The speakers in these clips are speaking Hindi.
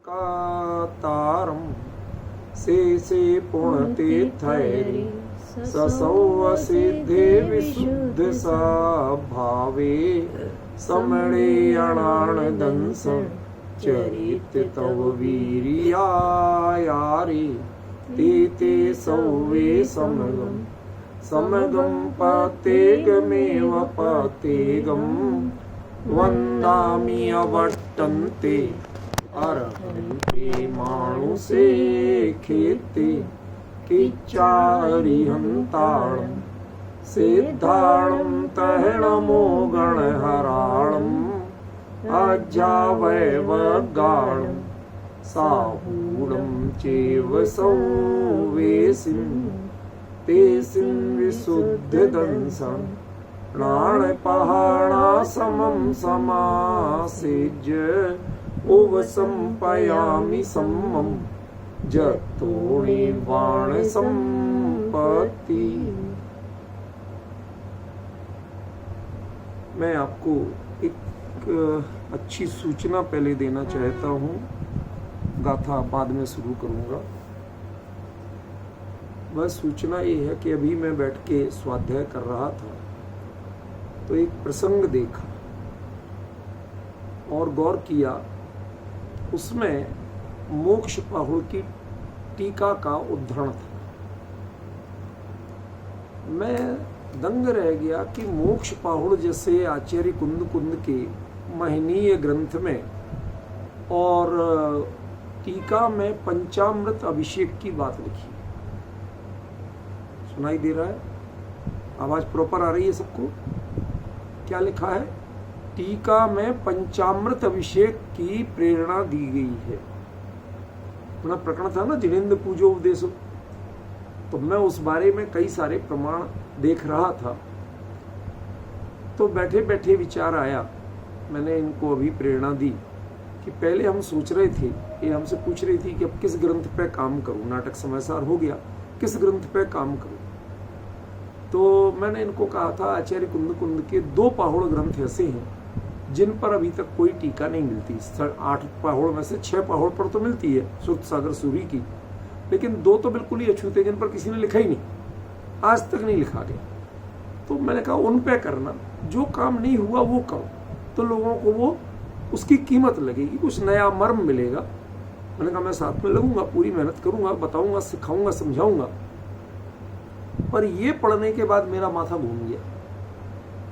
कातारं शेषे पुण्यतीर्थैरि ससौ सिद्धे विशुद्धसा भावे समणेयणानदंस चरित तव वीर्यायारे ते सौवे समगम पतेगमेव पतेगम वन्दामि अवर्तन्ते अरहन्ते मानुषे खेते किच्चारिहन्ताणं सिद्धाणं तहणमो गणहराणम् अज्जावैवगाणं साहूणं चैव संवेसिं तेसिं विशुद्धदंसं प्राणपहाणासमं समासेज्य उपसंपयामि सम्मं जतोणिवाण संपत्ति। मैं आपको एक अच्छी सूचना पहले देना चाहता हूँ, गाथा बाद में शुरू करूँगा। वह सूचना ये है कि अभी मैं बैठ के स्वाध्याय कर रहा था तो एक प्रसंग देखा और गौर किया। उसमें मोक्ष पाहुड़ की टीका का उद्धरण था। मैं दंग रह गया कि मोक्ष पाहुड़ जैसे आचार्य कुंद के महनीय ग्रंथ में और टीका में पंचामृत अभिषेक की बात लिखी। सुनाई दे रहा है? आवाज प्रॉपर आ रही है सबको? क्या लिखा है? टीका में पंचामृत अभिषेक की प्रेरणा दी गई है। अपना प्रकरण था ना, जिनेन्द्र पूजो उपदेशो, तो मैं उस बारे में कई सारे प्रमाण देख रहा था। तो बैठे बैठे विचार आया, मैंने इनको अभी प्रेरणा दी कि पहले हम सोच रहे थे, ये हमसे पूछ रही थी कि अब किस ग्रंथ पे काम करूं, नाटक समयसार हो गया, किस ग्रंथ पे काम करूं। तो मैंने इनको कहा था आचार्य कुंद के 2 पाहुड़ ग्रंथ ऐसे हैं जिन पर अभी तक कोई टीका नहीं मिलती। 8 पाहुड़ में से 6 पाहुड़ पर तो मिलती है सुत सागर सूरी की, लेकिन 2 तो बिल्कुल ही अछूते जिन पर किसी ने लिखा ही नहीं, आज तक नहीं लिखा गया। तो मैंने कहा उन पे करना, जो काम नहीं हुआ वो करो, तो लोगों को वो उसकी कीमत लगेगी, कुछ नया मर्म मिलेगा। मैंने कहा मैं साथ में लगूंगा, पूरी मेहनत करूंगा, बताऊंगा, सिखाऊंगा, समझाऊंगा। पर ये पढ़ने के बाद मेरा माथा घूम गया।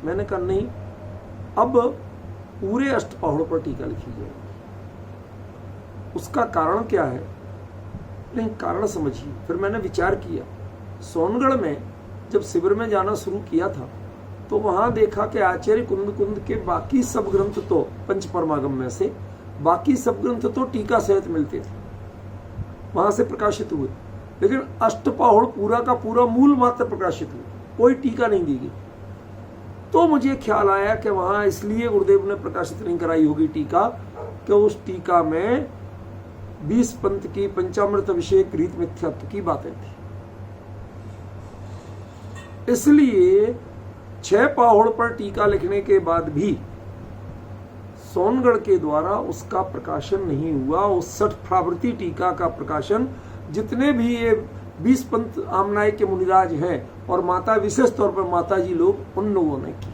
मैंने कहा नहीं, अब पूरे अष्टपाहुड़ पर टीका लिखी जाएगी। उसका कारण क्या है? नहीं, कारण समझिए। फिर मैंने विचार किया, सोनगढ़ में जब शिविर में जाना शुरू किया था तो वहां देखा कि आचार्य कुंद के बाकी सब ग्रंथ तो पंचपरमागम में से बाकी सब ग्रंथ तो टीका सहित मिलते थे, वहां से प्रकाशित हुए, लेकिन अष्टपाहुड़ पूरा का पूरा मूल मात्र प्रकाशित हुआ, कोई टीका नहीं दी गई। तो मुझे ख्याल आया कि वहां इसलिए गुरुदेव ने प्रकाशित नहीं कराई होगी टीका कि उस टीका में 20 पंथ की पंचामृत अभिषेक रीत मिथ्यात्व की बातें थी। इसलिए 6 पाहुड़ पर टीका लिखने के बाद भी सोनगढ़ के द्वारा उसका प्रकाशन नहीं हुआ। उस 60 प्रावृत्ति टीका का प्रकाशन जितने भी ये 20 पंथ आमनाय के मुनिराज हैं और माता, विशेष तौर पर माता जी लोग, उन लोगों ने की,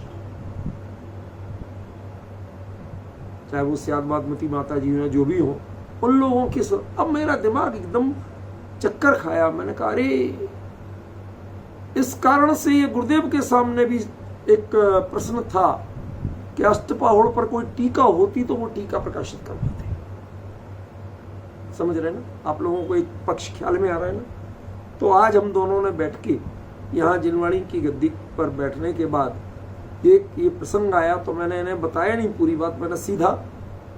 चाहे वो श्याद बागमती माता जी हैं, जो भी हो, उन लोगों की। अब मेरा दिमाग एकदम चक्कर खाया। मैंने कहा अरे, इस कारण से ये गुरुदेव के सामने भी एक प्रश्न था कि अष्टपाहुड़ पर कोई टीका होती तो वो टीका प्रकाशित करवाते। समझ रहे ना आप लोगों को? एक पक्ष ख्याल में आ रहा है ना? तो आज हम दोनों ने बैठ के यहाँ जिनवाणी की गद्दी पर बैठने के बाद ये प्रसंग आया तो मैंने इन्हें बताया नहीं पूरी बात, मैंने सीधा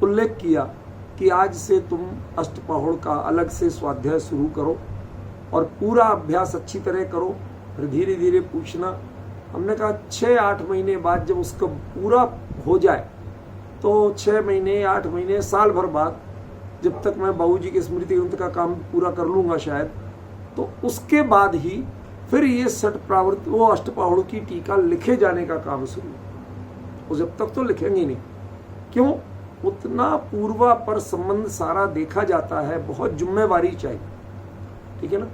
उल्लेख किया कि आज से तुम अष्टपाहुड़ का अलग से स्वाध्याय शुरू करो और पूरा अभ्यास अच्छी तरह करो, फिर धीरे धीरे पूछना। हमने कहा 6-8 महीने बाद जब उसका पूरा हो जाए, तो 6 महीने, 8 महीने, साल भर बाद, जब तक मैं बाबूजी के स्मृति ग्रंथ का काम पूरा कर लूंगा शायद, तो उसके बाद ही फिर ये 60 प्रावृत्ति वो अष्टपाहुड़ की टीका लिखे जाने का काम शुरू। वो जब तक तो लिखेंगे नहीं। क्यों? उतना पूर्वापर संबंध सारा देखा जाता है, बहुत जिम्मेवारी चाहिए, ठीक है ना।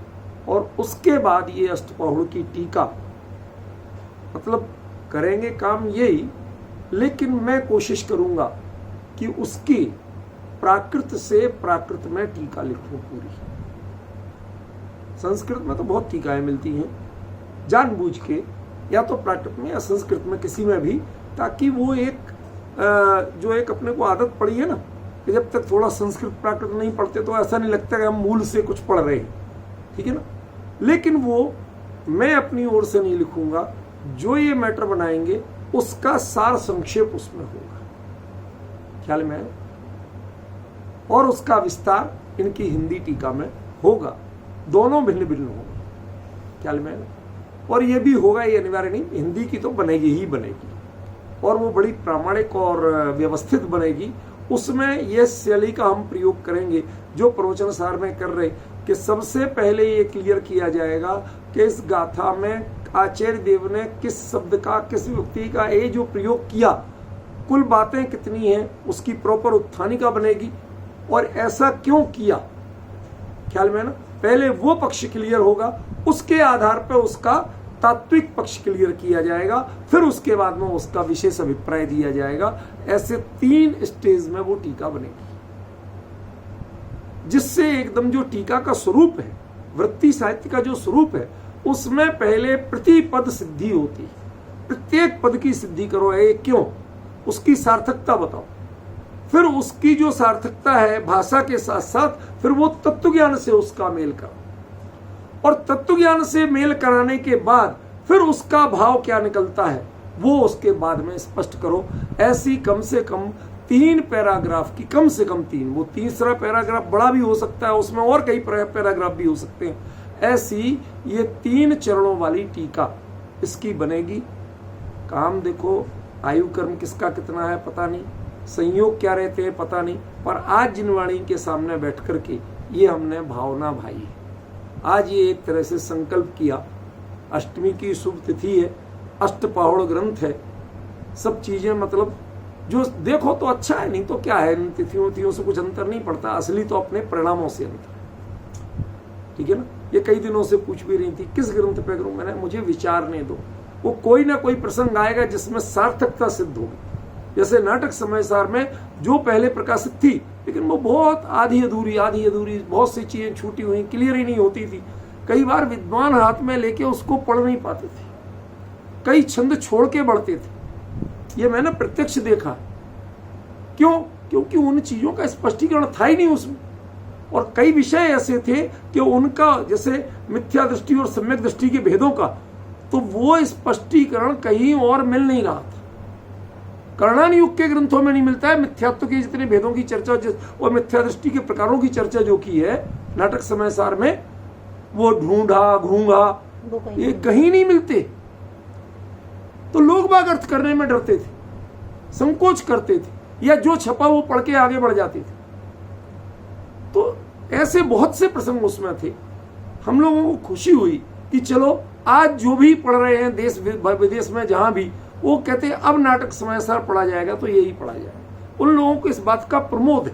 और उसके बाद ये अष्टपहुड़ की टीका, मतलब करेंगे काम यही, लेकिन मैं कोशिश करूंगा कि उसकी प्राकृत से प्राकृत में टीका लिखूं पूरी। संस्कृत में तो बहुत टीकाएं मिलती हैं, जानबूझ के, या तो प्राकृत में या संस्कृत में, किसी में भी, ताकि वो एक जो एक अपने को आदत पड़ी है ना कि जब तक थोड़ा संस्कृत प्राकृत नहीं पढ़ते तो ऐसा नहीं लगता कि हम मूल से कुछ पढ़ रहे हैं, ठीक है ना। लेकिन वो मैं अपनी ओर से नहीं लिखूंगा, जो ये मैटर बनाएंगे उसका सार संक्षेप उसमें होगा, ख्याल में है, और उसका विस्तार इनकी हिंदी टीका में होगा, दोनों भिन्न भिन्न होंगे, ख्याल में है। और ये भी होगा, ये अनिवार्य नहीं, हिंदी की तो बनेगी ही बनेगी, और वो बड़ी प्रामाणिक और व्यवस्थित बनेगी। उसमें ये शैली का हम प्रयोग करेंगे जो प्रवचन सार में कर रहे, कि सबसे पहले ये क्लियर किया जाएगा कि इस गाथा में आचार्य देव ने किस शब्द का, किस व्यक्ति का ये जो प्रयोग किया, कुल बातें कितनी हैं, उसकी प्रॉपर उत्थानिका बनेगी, और ऐसा क्यों किया, ख्याल में ना। पहले वो पक्ष क्लियर होगा, उसके आधार पर उसका तात्विक पक्ष क्लियर किया जाएगा, फिर उसके बाद में उसका विशेष अभिप्राय दिया जाएगा। ऐसे 3 स्टेज में वो टीका बनेगी, जिससे एकदम जो टीका का स्वरूप है, वृत्ति साहित्य का जो स्वरूप है, उसमें पहले प्रतिपद सिद्धि होती है, प्रत्येक पद की सिद्धि करो, ये क्यों, उसकी सार्थकता बताओ, फिर उसकी जो सार्थकता है भाषा के साथ साथ फिर वो तत्व ज्ञान से उसका मेल करो, और तत्व ज्ञान से मेल कराने के बाद फिर उसका भाव क्या निकलता है वो उसके बाद में स्पष्ट करो। ऐसी कम से कम 3 पैराग्राफ की, कम से कम 3, वो तीसरा पैराग्राफ बड़ा भी हो सकता है, उसमें और कई पैराग्राफ भी हो सकते हैं, ऐसी ये 3 चरणों वाली टीका इसकी बनेगी। काम देखो, आयु कर्म किसका कितना है पता नहीं, संयोग क्या रहते हैं पता नहीं, पर आज जिनवाणी के सामने बैठ करके ये हमने भावना भाई है। आज ये एक तरह से संकल्प किया, अष्टमी की शुभ तिथि है, अष्टपहुड़ ग्रंथ है, सब चीजें मतलब जो देखो तो अच्छा है, नहीं तो क्या है, इन तिथियों से कुछ अंतर नहीं पड़ता, असली तो अपने परिणामों से अंतर, ठीक है ना। ये कई दिनों से पूछ भी रही थी किस ग्रंथ पे करूं, मैंने मुझे विचारने दो, वो कोई ना कोई प्रसंग आएगा जिसमें सार्थकता सिद्ध होगी। जैसे नाटक समय सार में जो पहले प्रकाशित थी, लेकिन वो बहुत आधी अधूरी, बहुत सी चीजें छूटी हुई, क्लियर ही नहीं होती थी, कई बार विद्वान हाथ में लेके उसको पढ़ नहीं पाते थे, कई छंद छोड़ के बढ़ते थे, ये मैंने प्रत्यक्ष देखा। क्यों? क्योंकि उन चीजों का स्पष्टीकरण था ही नहीं उसमें, और कई विषय ऐसे थे कि उनका, जैसे मिथ्या दृष्टि और सम्यक दृष्टि के भेदों का, तो वो स्पष्टीकरण कहीं और मिल नहीं रहा था। कर्णान युग के ग्रंथों में नहीं मिलता है मिथ्यात्व के जितने भेदों की चर्चा और मिथ्या दृष्टि के प्रकारों की चर्चा जो की है नाटक समय सार में, वो ढूंढा घूंगा, ये कहीं नहीं मिलते। तो लोग बाग अर्थ करने में डरते थे, संकोच करते थे, या जो छपा वो पढ़ के आगे बढ़ जाते थे। तो ऐसे बहुत से प्रसंग उसमें थे। हम लोगों को खुशी हुई कि चलो आज जो भी पढ़ रहे हैं देश विदेश में जहां भी, वो कहते हैं अब नाटक समय सार पढ़ा जाएगा तो यही पढ़ा जाएगा। उन लोगों को इस बात का प्रमोद है।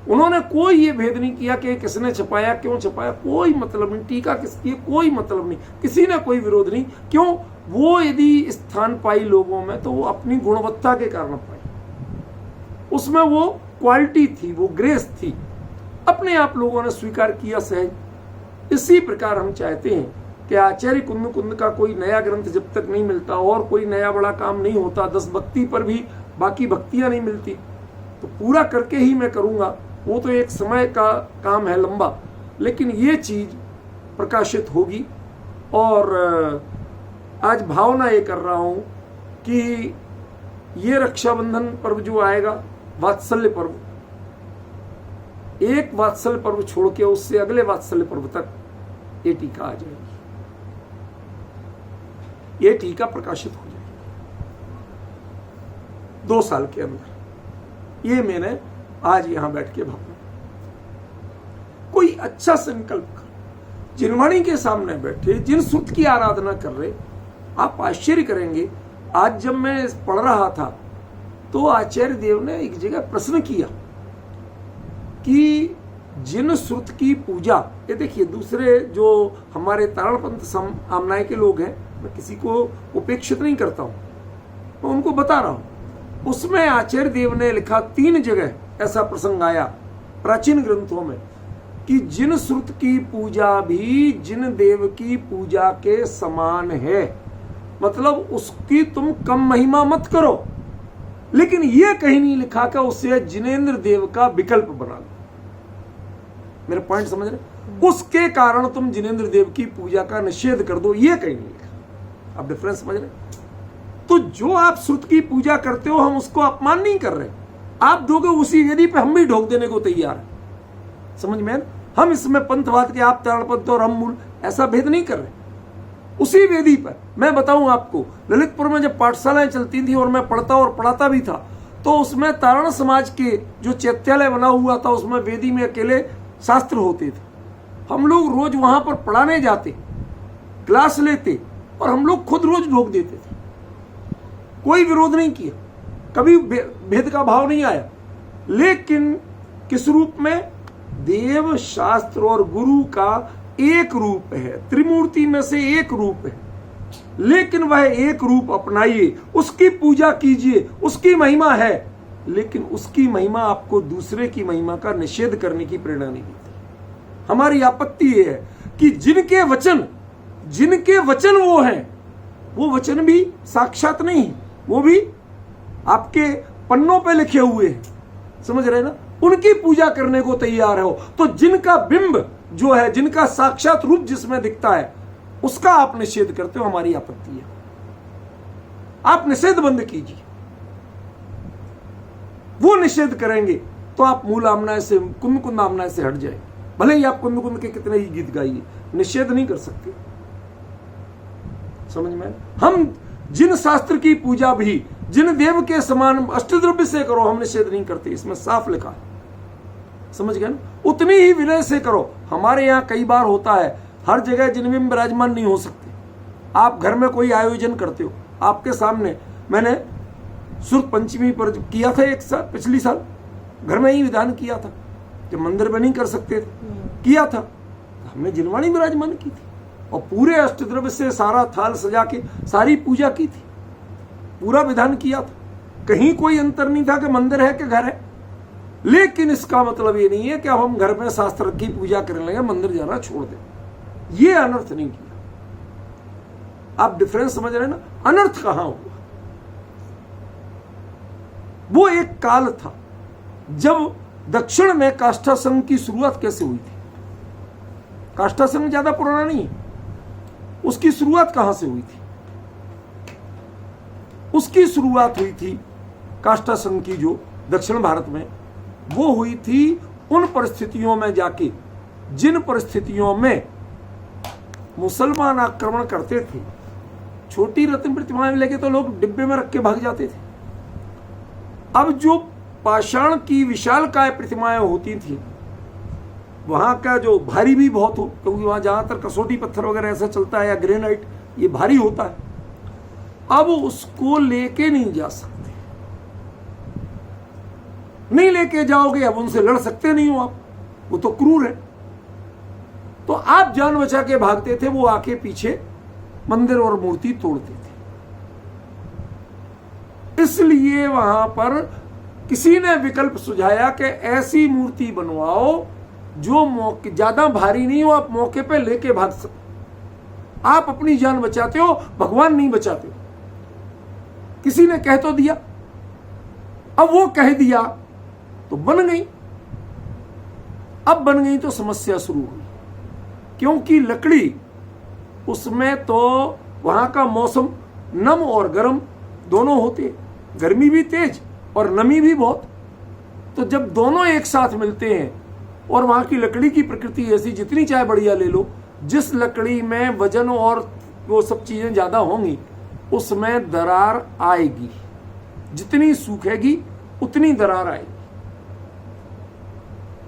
उन्होंने कोई ये भेद नहीं किया कि किसने छपाया, क्यों छपाया, कोई मतलब नहीं, टीका किसकी है कोई मतलब नहीं, किसी ने कोई विरोध नहीं। क्यों? वो यदि स्थान पाई लोगों में तो वो अपनी गुणवत्ता के कारण पाई, उसमें वो क्वालिटी थी, वो ग्रेस थी, अपने आप लोगों ने स्वीकार किया सहज। इसी प्रकार हम चाहते हैं कि आचार्य कुंद का कोई नया ग्रंथ जब तक नहीं मिलता और कोई नया बड़ा काम नहीं होता, 10 भक्ति पर भी बाकी भक्तियां नहीं मिलती, तो पूरा करके ही मैं करूंगा। वो तो एक समय का काम है लंबा, लेकिन ये चीज प्रकाशित होगी। और आज भावना ये कर रहा हूं कि ये रक्षाबंधन पर्व जो आएगा, वात्सल्य पर्व, एक वात्सल्य पर्व छोड़ के उससे अगले वात्सल्य पर्व तक ये टीका आ जाएगी, ये टीका प्रकाशित हो जाएगी 2 साल के अंदर। ये मैंने आज यहां बैठ के भावना, कोई अच्छा संकल्प कर, जिनवाणी के सामने बैठे, जिन सुत की आराधना कर रहे, आप आश्चर्य करेंगे। आज जब मैं पढ़ रहा था तो आचार्य देव ने एक जगह प्रश्न किया कि जिन श्रुत की पूजा, ये देखिए दूसरे जो हमारे तारणपंथ आमनाय के लोग हैं, मैं किसी को उपेक्षित नहीं करता हूं, मैं उनको बता रहा हूं। उसमें आचार्य देव ने लिखा 3 जगह ऐसा प्रसंग आया प्राचीन ग्रंथों में कि जिन श्रुत की पूजा भी जिन देव की पूजा के समान है, मतलब उसकी तुम कम महिमा मत करो, लेकिन यह कहीं नहीं लिखा कि उसे जिनेंद्र देव का विकल्प बना लो। मेरे पॉइंट समझ रहे? उसके कारण तुम जिनेंद्र देव की पूजा का निषेध कर दो, यह कहीं नहीं लिखा। आप डिफरेंस समझ रहे? तो जो आप श्रुत की पूजा करते हो, हम उसको अपमान नहीं कर रहे। आप दोगे उसी वेदी पे, हम भी ढोक देने को तैयार है। समझ में? हम इसमें पंथवाद के, आप तारणपंथ और हम मूल, ऐसा भेद नहीं कर रहे। उसी वेदी पर मैं बताऊं आपको, ललितपुर में जब पाठशालाएं चलती थी और मैं पढ़ता और पढ़ाता भी था, तो उसमें तारण समाज के जो चैत्यालय बना हुआ था, उसमें वेदी में अकेले शास्त्र होते थे। हम लोग रोज वहां पर पढ़ाने जाते, क्लास लेते, और हम लोग खुद रोज ढोक देते थे। कोई विरोध नहीं किया, कभी भेद का भाव नहीं आया। लेकिन किस रूप में? देव, शास्त्र और गुरु का एक रूप है, त्रिमूर्ति में से एक रूप है, लेकिन वह एक रूप अपनाइए, उसकी पूजा कीजिए, उसकी महिमा है, लेकिन उसकी महिमा आपको दूसरे की महिमा का निषेध करने की प्रेरणा नहीं देती। हमारी आपत्ति यह है कि जिनके वचन वो हैं, वो वचन भी साक्षात नहीं है, वो भी आपके पन्नों पे लिखे हुए हैं। समझ रहे ना? उनकी पूजा करने को तैयार हो, तो जिनका बिंब जो है, जिनका साक्षात रूप जिसमें दिखता है, उसका आप निषेध करते हो। हमारी आपत्ति है, आप निषेध बंद कीजिए। वो निषेध करेंगे तो आप मूल आमनाय से, कुंद आमनाय से हट जाए। भले ही आप कुंद के कितने ही गीत गाइए, निषेध नहीं कर सकते। समझ में? हम जिन शास्त्र की पूजा भी जिन देव के समान अष्टद्रव्य से करो, हम निषेध नहीं करते, इसमें साफ लिखा है। समझ गए ना? उतनी ही विनय से करो। हमारे यहाँ कई बार होता है, हर जगह जिनमें विराजमान नहीं हो सकते। आप घर में कोई आयोजन करते हो, आपके सामने मैंने सुर्ख पंचमी पर किया था एक साल, पिछली साल घर में ही विधान किया था, जब मंदिर में नहीं कर सकते थे, किया था, हमने जिनवाणी विराजमान की थी और पूरे अष्टद्रव्य से सारा थाल सजा के सारी पूजा की थी, पूरा विधान किया था। कहीं कोई अंतर नहीं था कि मंदिर है कि घर है। लेकिन इसका मतलब ये नहीं है कि अब हम घर में शास्त्र की पूजा करने लगे, मंदिर जाना छोड़ दें। ये अनर्थ नहीं किया। आप डिफरेंस समझ रहे हैं ना? अनर्थ कहां हुआ? वो एक काल था जब दक्षिण में काष्ठा संघ की शुरुआत कैसे हुई थी। काष्ठा संघ ज्यादा पुराना नहीं है, उसकी शुरुआत कहां से हुई थी? उसकी शुरुआत हुई थी काष्ठा संघ की जो दक्षिण भारत में, वो हुई थी उन परिस्थितियों में जाके जिन परिस्थितियों में मुसलमान आक्रमण करते थे। छोटी रत्न प्रतिमाएं लेके तो लोग डिब्बे में रख के भाग जाते थे। अब जो पाषाण की विशालकाय प्रतिमाएं होती थी, वहां का जो भारी भी बहुत हो, क्योंकि वहां ज्यादातर कसौटी पत्थर वगैरह ऐसा चलता है या ग्रेनाइट, ये भारी होता है। अब उसको लेके नहीं जा सकते, नहीं लेके जाओगे, अब उनसे लड़ सकते नहीं हो आप, वो तो क्रूर है। तो आप जान बचा के भागते थे, वो आके पीछे मंदिर और मूर्ति तोड़ते थे। इसलिए वहां पर किसी ने विकल्प सुझाया कि ऐसी मूर्ति बनवाओ जो मौके ज्यादा भारी नहीं हो, आप मौके पे लेके भाग सको। आप अपनी जान बचाते हो, भगवान नहीं बचाते। किसी ने कह तो दिया, अब वो कह दिया तो बन गई। अब बन गई तो समस्या शुरू हुई, क्योंकि लकड़ी उसमें तो वहां का मौसम नम और गर्म दोनों होते, गर्मी भी तेज और नमी भी बहुत। तो जब दोनों एक साथ मिलते हैं, और वहां की लकड़ी की प्रकृति ऐसी, जितनी चाहे बढ़िया ले लो, जिस लकड़ी में वजन और वो सब चीजें ज्यादा होंगी उसमें दरार आएगी। जितनी सूखेगी उतनी दरार आएगी।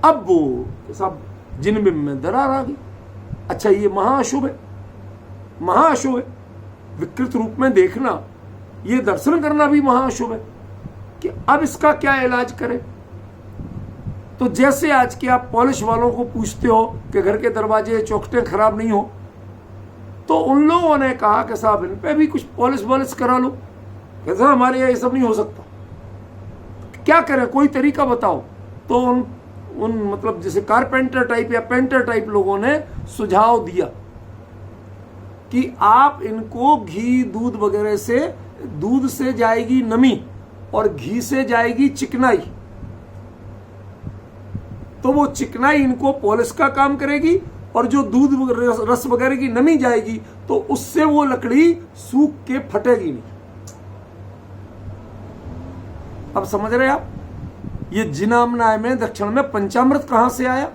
अब वो सब जिनबिंब में दरार आ गई। अच्छा, ये महाअशुभ है, महाअशुभ है। विकृत रूप में देखना, ये दर्शन करना भी महाअशुभ है। कि अब इसका क्या इलाज करें। तो जैसे आज के आप पॉलिश वालों को पूछते हो कि घर के दरवाजे चौखटें खराब नहीं हो, तो उन लोगों ने कहा कि साहब इन पे भी कुछ पॉलिश वॉलिश करा लो। कैसा हमारे यहाँ ये सब नहीं हो सकता, क्या करें, कोई तरीका बताओ। तो उन मतलब जैसे कारपेंटर टाइप या पेंटर टाइप लोगों ने सुझाव दिया कि आप इनको घी दूध वगैरह से, दूध से जाएगी नमी और घी से जाएगी चिकनाई, तो वो चिकनाई इनको पॉलिश का काम करेगी और जो दूध रस वगैरह की नमी जाएगी तो उससे वो लकड़ी सूख के फटेगी नहीं। अब समझ रहे आप, ये जिनामनाय में दक्षिण में पंचामृत कहां से आया।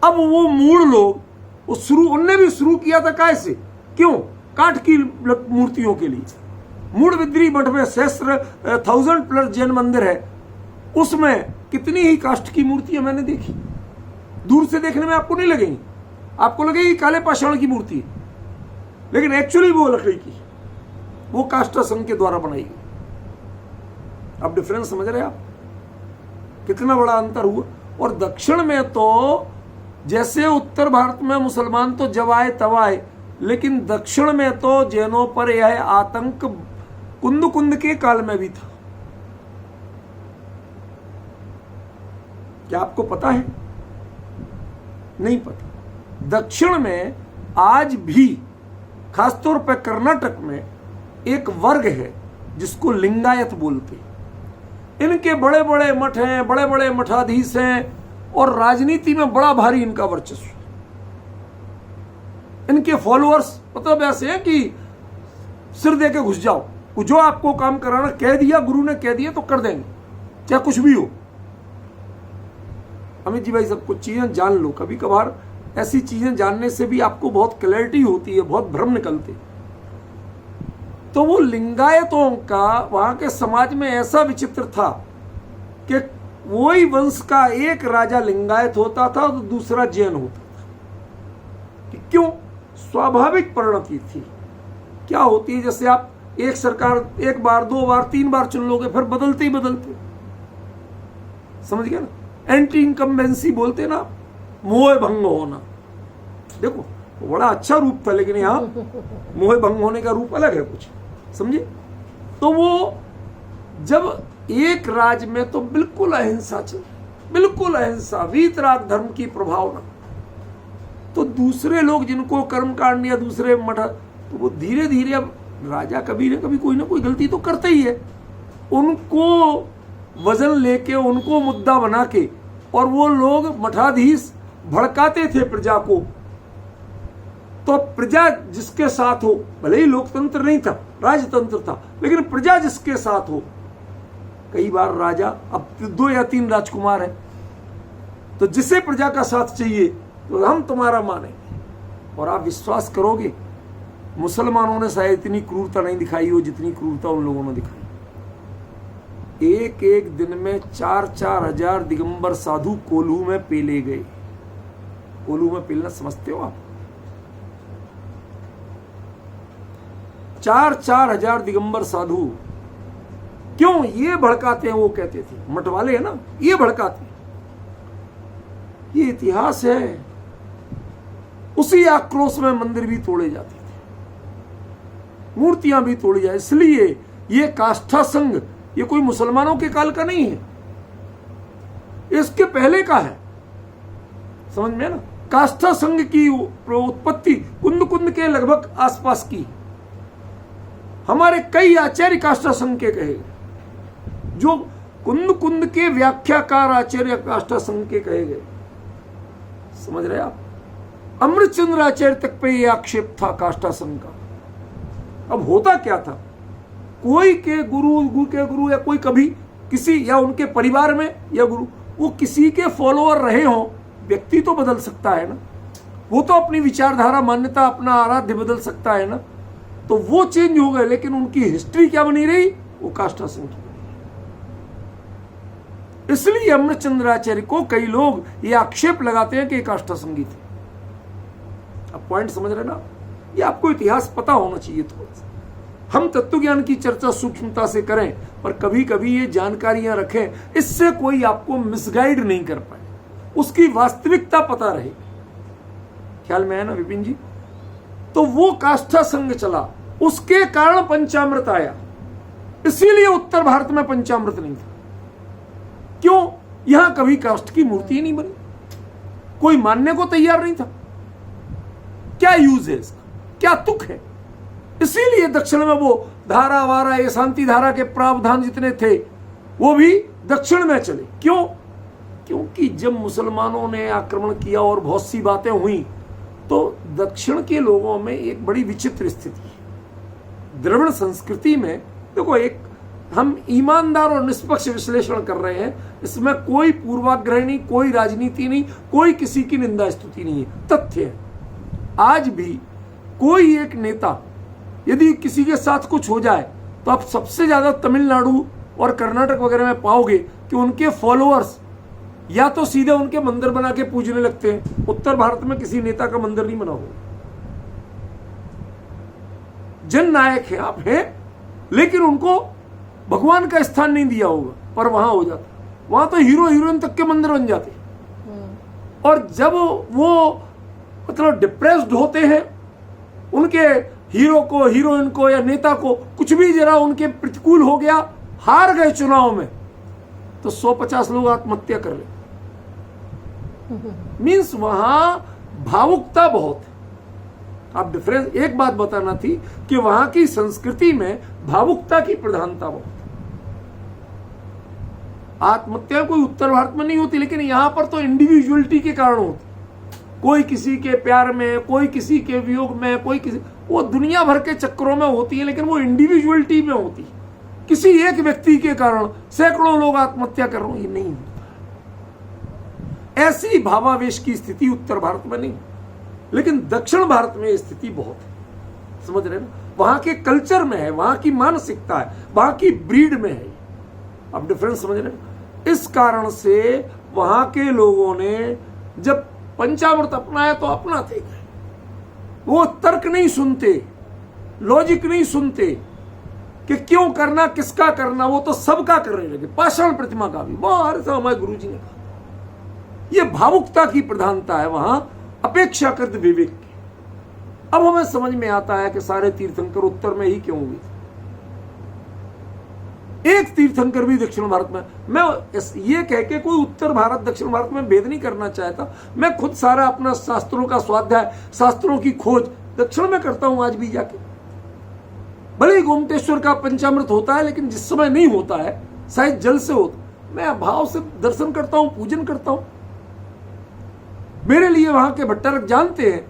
अब वो मूल लोग वो उनने भी शुरू किया था कैसे, क्यों, काठ की मूर्तियों के लिए। मूड बिद्री मठ में 1000+ जैन मंदिर है, उसमें कितनी ही काष्ठ की मूर्तियां मैंने देखी। दूर से देखने में आपको नहीं लगेगी, आपको लगेगी काले पाषाण की मूर्ति, लेकिन एक्चुअली वो लकड़ी की, वो काष्ठ संघ के द्वारा बनाई गई। अब डिफरेंस समझ रहे आप, कितना बड़ा अंतर हुआ। और दक्षिण में तो जैसे उत्तर भारत में मुसलमान तो जब आए तब आए, लेकिन दक्षिण में तो जैनों पर यह आतंक कुंद के काल में भी था। क्या आपको पता है? नहीं पता। दक्षिण में आज भी खासतौर पर कर्नाटक में एक वर्ग है जिसको लिंगायत बोलते हैं। इनके बड़े बड़े मठ हैं, बड़े बड़े मठाधीश हैं और राजनीति में बड़ा भारी इनका वर्चस्व। इनके फॉलोअर्स मतलब ऐसे हैं कि सिर दे के घुस जाओ, जो आपको काम कराना कह दिया, गुरु ने कह दिया तो कर देंगे, चाहे कुछ भी हो। अमित जी भाई सब कुछ चीजें जान लो, कभी कभार ऐसी चीजें जानने से भी आपको बहुत क्लैरिटी होती है, बहुत भ्रम निकलते। तो वो लिंगायतों का वहां के समाज में ऐसा विचित्र था कि वही वंश का एक राजा लिंगायत होता था तो दूसरा जैन होता था। कि क्यों? स्वाभाविक परिणति थी। क्या होती है, जैसे आप एक सरकार 1 बार 2 बार 3 बार चुन लोगे, फिर बदलते ही बदलते, समझ गया ना। एंटी इनकम्बेंसी बोलते ना, मोह भंग होना। देखो वो बड़ा अच्छा रूप था, लेकिन यहाँ मोह भंग होने का रूप अलग है कुछ, समझे। तो वो जब एक राज्य में तो बिल्कुल अहिंसा चल, बिल्कुल अहिंसा, वीतराग धर्म की प्रभावना, तो दूसरे लोग जिनको कर्मकांड या दूसरे मठ, तो वो धीरे धीरे, अब राजा कभी न कभी कोई ना कोई गलती तो करता ही है, उनको वजन लेके, उनको मुद्दा बना के, और वो लोग मठाधीश भड़काते थे प्रजा को। तो प्रजा जिसके साथ हो, भले ही लोकतंत्र नहीं था, राजतंत्र था, लेकिन प्रजा जिसके साथ हो, कई बार राजा, अब 2 या 3 राजकुमार हैं, तो जिसे प्रजा का साथ चाहिए तो हम तुम्हारा मानेंगे। और आप विश्वास करोगे, मुसलमानों ने शायद इतनी क्रूरता नहीं दिखाई हो जितनी क्रूरता उन लोगों ने दिखाई। एक एक दिन में 4-4 हजार दिगंबर साधु कोल्हू में पेले गए। कोल्हू में पेलना समझते हो आप? 4-4 हजार दिगंबर साधु। क्यों? ये भड़काते हैं, वो कहते थे, मठ वाले है ना, ये भड़काते हैं। ये इतिहास है। उसी आक्रोश में मंदिर भी तोड़े जाते थे, मूर्तियां भी तोड़ी जाए। इसलिए ये काष्ठा संघ, ये कोई मुसलमानों के काल का नहीं है, इसके पहले का है, समझ में ना। काष्ठा संघ की उत्पत्ति कुंद के लगभग आसपास की। हमारे कई आचार्य काष्ठा संघ के कहे, जो कुंद के व्याख्याकार आचार्य काष्ठा संघ के कहे गए, समझ रहे आप। अमृतचंद्र आचार्य तक पे ये आक्षेप था काष्ठा संघ का। अब होता क्या था, कोई के गुरु या कोई कभी किसी, या उनके परिवार में या गुरु, वो किसी के फॉलोअर रहे हों, व्यक्ति तो बदल सकता है ना, वो तो अपनी विचारधारा, मान्यता, अपना आराध्य बदल सकता है ना। तो वो चेंज हो गए, लेकिन उनकी हिस्ट्री क्या बनी रही, वो काष्ठा संघ की। इसलिए अमृतचंद्राचार्य को कई लोग ये आक्षेप लगाते हैं कि काष्ठा संघी थे। अब पॉइंट समझ रहे ना, ये आपको इतिहास पता होना चाहिए थोड़ा सा। हम तत्व ज्ञान की चर्चा सूक्ष्मता से करें, पर कभी कभी ये जानकारियां रखें, इससे कोई आपको मिसगाइड नहीं कर पाए, उसकी वास्तविकता पता रहे। ख्याल में है ना विपिन जी? तो वो काष्ठा संघ चला, उसके कारण पंचामृत आया, इसीलिए उत्तर भारत में पंचामृत नहीं था। क्यों? यहां कभी काष्ठ की मूर्ति ही नहीं बनी, कोई मानने को तैयार नहीं था। क्या यूज है इसका, क्या तुक है? इसीलिए दक्षिण में वो धारा वारा, ये शांति धारा के प्रावधान जितने थे वो भी दक्षिण में चले। क्यों? क्योंकि जब मुसलमानों ने आक्रमण किया और बहुत सी बातें हुई, तो दक्षिण के लोगों में एक बड़ी विचित्र स्थिति है। द्रविड़ संस्कृति में देखो, एक हम ईमानदार और निष्पक्ष विश्लेषण कर रहे हैं, इसमें कोई पूर्वाग्रह नहीं, कोई राजनीति नहीं, कोई किसी की निंदा स्तुति नहीं है, तथ्य है। आज भी कोई एक नेता यदि किसी के साथ कुछ हो जाए तो आप सबसे ज्यादा तमिलनाडु और कर्नाटक वगैरह में पाओगे कि उनके फॉलोअर्स या तो सीधे उनके मंदिर बना के पूजने लगते हैं। उत्तर भारत में किसी नेता का मंदिर नहीं बना होगा। जननायक है, आप हैं, लेकिन उनको भगवान का स्थान नहीं दिया होगा, पर वहां हो जाता। वहां तो हीरो हीरोइन तक के मंदिर बन जाते। और जब वो मतलब डिप्रेस्ड होते हैं, उनके हीरो को, हीरोइन को या नेता को कुछ भी जरा उनके प्रतिकूल हो गया, हार गए चुनाव में, तो 150 लोग आत्महत्या कर ले। मीन्स वहां भावुकता बहुत है। आप डिफरेंस, एक बात बताना थी कि वहां की संस्कृति में भावुकता की प्रधानता बहुत है। आत्महत्या कोई उत्तर भारत में नहीं होती, लेकिन यहां पर तो इंडिविजुअलिटी के कारण होती। कोई किसी के प्यार में, कोई किसी के वियोग में, कोई किसी, वो दुनिया भर के चक्करों में होती है, लेकिन वो इंडिविजुअलिटी में होती है। किसी एक व्यक्ति के कारण सैकड़ों लोग आत्महत्या कर रहे हैं, ये नहीं होता। ऐसी भावावेश की स्थिति उत्तर भारत में नहीं, लेकिन दक्षिण भारत में ये स्थिति बहुत है। समझ रहे ना? वहां के कल्चर में है, वहां की मानसिकता है, वहां की ब्रीड में है। आप डिफरेंस समझ रहे हैं? इस कारण से वहां के लोगों ने जब पंचामृत अपनाया तो अपनाते गए। वो तर्क नहीं सुनते, लॉजिक नहीं सुनते कि क्यों करना, किसका करना, वो तो सबका करने लगे। पाषाण प्रतिमा का भी वो हमारे गुरु जी ने कहा। ये भावुकता की प्रधानता है वहां, अपेक्षाकृत विवेक की। अब हमें समझ में आता है कि सारे तीर्थंकर उत्तर में ही क्यों हुए थे। एक तीर्थंकर भी दक्षिण भारत में, मैं ये कह के कोई उत्तर भारत दक्षिण भारत में भेद नहीं करना चाहता। मैं खुद सारा अपना शास्त्रों का स्वाध्याय, शास्त्रों की खोज दक्षिण में करता हूं आज भी जाके। भले ही गोमटेश्वर का पंचामृत होता है, लेकिन जिस समय नहीं होता है, शायद जल से होता, मैं भाव से दर्शन करता हूं, पूजन करता हूं। मेरे लिए वहां के भट्टारक जानते हैं,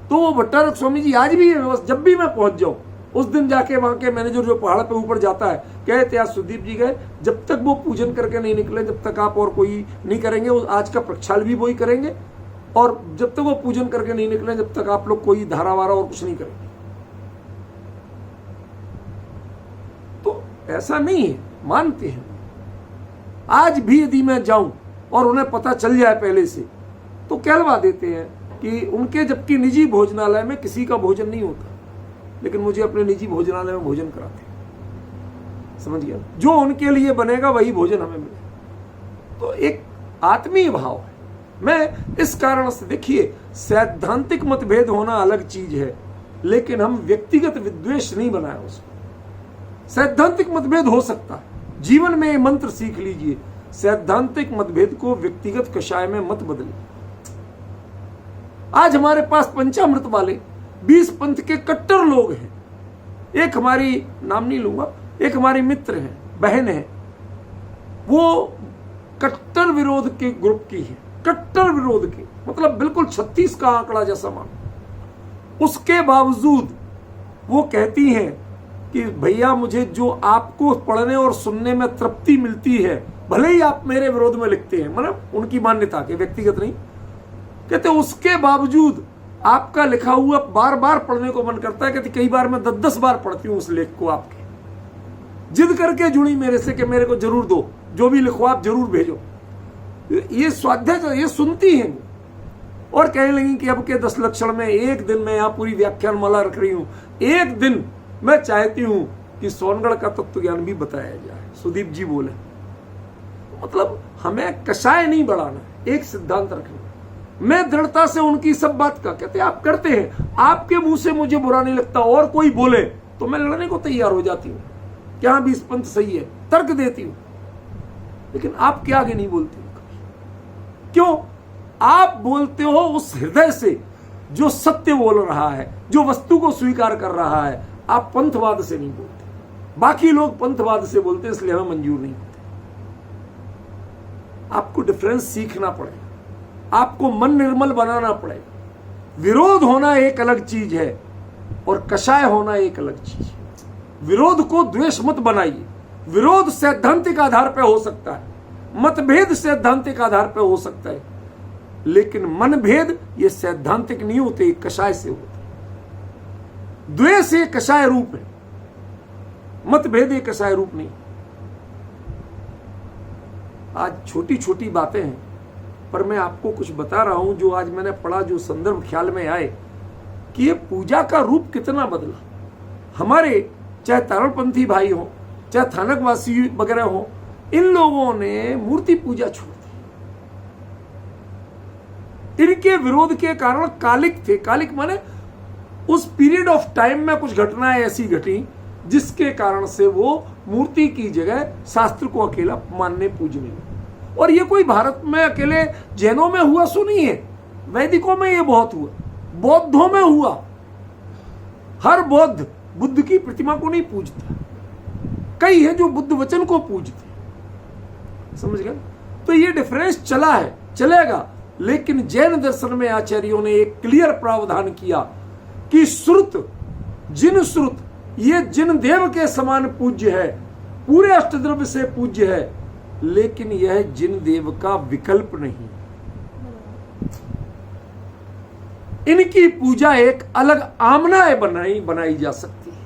तो वो भट्टारक स्वामी जी आज भी है। जब भी मैं पहुंच जाऊं, उस दिन जाके वहां के मैनेजर जो पहाड़ पे ऊपर जाता है, कहते आज सुदीप जी गए, जब तक वो पूजन करके नहीं निकले, जब तक आप और कोई नहीं करेंगे, आज का प्रक्षाल भी वही करेंगे, और जब तक वो पूजन करके नहीं निकले, जब तक आप लोग कोई धारा वारा और कुछ नहीं करेंगे। तो ऐसा नहीं है, मानते हैं। आज भी यदि मैं जाऊं और उन्हें पता चल जाए पहले से, तो कहलवा देते हैं कि उनके, जबकि निजी भोजनालय में किसी का भोजन नहीं होता, लेकिन मुझे अपने निजी भोजनालय में भोजन कराते हैं। समझ गया? जो उनके लिए बनेगा वही भोजन हमें मिले। तो एक आत्मीय भाव है। मैं इस कारण से, देखिए, सैद्धांतिक मतभेद होना अलग चीज है, लेकिन हम व्यक्तिगत विद्वेष नहीं बनाए उसको। सैद्धांतिक मतभेद हो सकता है, जीवन में ये मंत्र सीख लीजिए, सैद्धांतिक मतभेद को व्यक्तिगत कषाय में मत बदलिए। आज हमारे पास पंचामृत वाले 20 पंथ के कट्टर लोग हैं। एक हमारी, नाम नहीं लूंगा, एक हमारी मित्र है, बहन है, वो कट्टर विरोध के ग्रुप की है। कट्टर विरोध के मतलब बिल्कुल 36 का आंकड़ा जैसा मान। उसके बावजूद वो कहती हैं कि भैया, मुझे जो आपको पढ़ने और सुनने में तृप्ति मिलती है, भले ही आप मेरे विरोध में लिखते हैं, मतलब उनकी मान्यता के, व्यक्तिगत नहीं, कहते उसके बावजूद आपका लिखा हुआ बार बार पढ़ने को मन करता है। कहते कई बार मैं 10-10 बार पढ़ती हूँ उस लेख को आपके। जिद करके जुड़ी मेरे से कि मेरे को जरूर दो, जो भी लिखो आप जरूर भेजो। ये स्वाध्याय, ये सुनती हैं और कहने लगी कि अब के 10 लक्षण में एक दिन, मैं यहाँ पूरी व्याख्यान माला रख रही हूँ, एक दिन मैं चाहती हूं कि सोनगढ़ का तत्व ज्ञान भी बताया जाए। सुदीप जी बोले मतलब हमें कषाय नहीं बढ़ाना, एक सिद्धांत रखना। मैं दृढ़ता से उनकी सब बात का कहते आप करते हैं, आपके मुंह से मुझे बुरा नहीं लगता, और कोई बोले तो मैं लड़ने को तैयार हो जाती हूँ, क्या भी इस पंथ सही है, तर्क देती हूं। लेकिन आप क्या आगे नहीं बोलते हो कभी? क्यों? आप बोलते हो उस हृदय से जो सत्य बोल रहा है, जो वस्तु को स्वीकार कर रहा है। आप पंथवाद से नहीं बोलते, बाकी लोग पंथवाद से बोलते, इसलिए हमें मंजूर नहीं होते। आपको डिफरेंस सीखना पड़ेगा, आपको मन निर्मल बनाना पड़ेगा। विरोध होना एक अलग चीज है और कषाय होना एक अलग चीज है। विरोध को द्वेष मत बनाइए। विरोध सैद्धांतिक आधार पर हो सकता है, मतभेद सैद्धांतिक आधार पर हो सकता है, लेकिन मनभेद ये सैद्धांतिक नहीं होते, कषाय से होते। द्वेष एक कषाय रूप है, मतभेद एक कषाय रूप नहीं। आज छोटी छोटी बातें हैं, पर मैं आपको कुछ बता रहा हूं जो आज मैंने पढ़ा, जो संदर्भ ख्याल में आए कि ये पूजा का रूप कितना बदला। हमारे चाहे तारणपंथी भाई हो, चाहे थानकवासी वगैरह हो, इन लोगों ने मूर्ति पूजा छोड़ दी। इनके विरोध के कारण कालिक थे। कालिक माने उस पीरियड ऑफ टाइम में कुछ घटनाएं ऐसी घटी जिसके कारण से वो मूर्ति की जगह शास्त्र को अकेला मानने पूजने लगे। और ये कोई भारत में अकेले जैनों में हुआ सो नहीं है, वैदिकों में ये बहुत हुआ, बौद्धों में हुआ। हर बौद्ध बुद्ध की प्रतिमा को नहीं पूजता, कई है जो बुद्ध वचन को पूजते। समझ गए? तो ये डिफरेंस चला है, चलेगा। लेकिन जैन दर्शन में आचार्यों ने एक क्लियर प्रावधान किया कि श्रुत, जिन श्रुत ये जिन देव के समान पूज्य है, पूरे अष्टद्रव्य से पूज्य है, लेकिन यह जिन देव का विकल्प नहीं। इनकी पूजा एक अलग आमनाएं बनाई जा सकती है।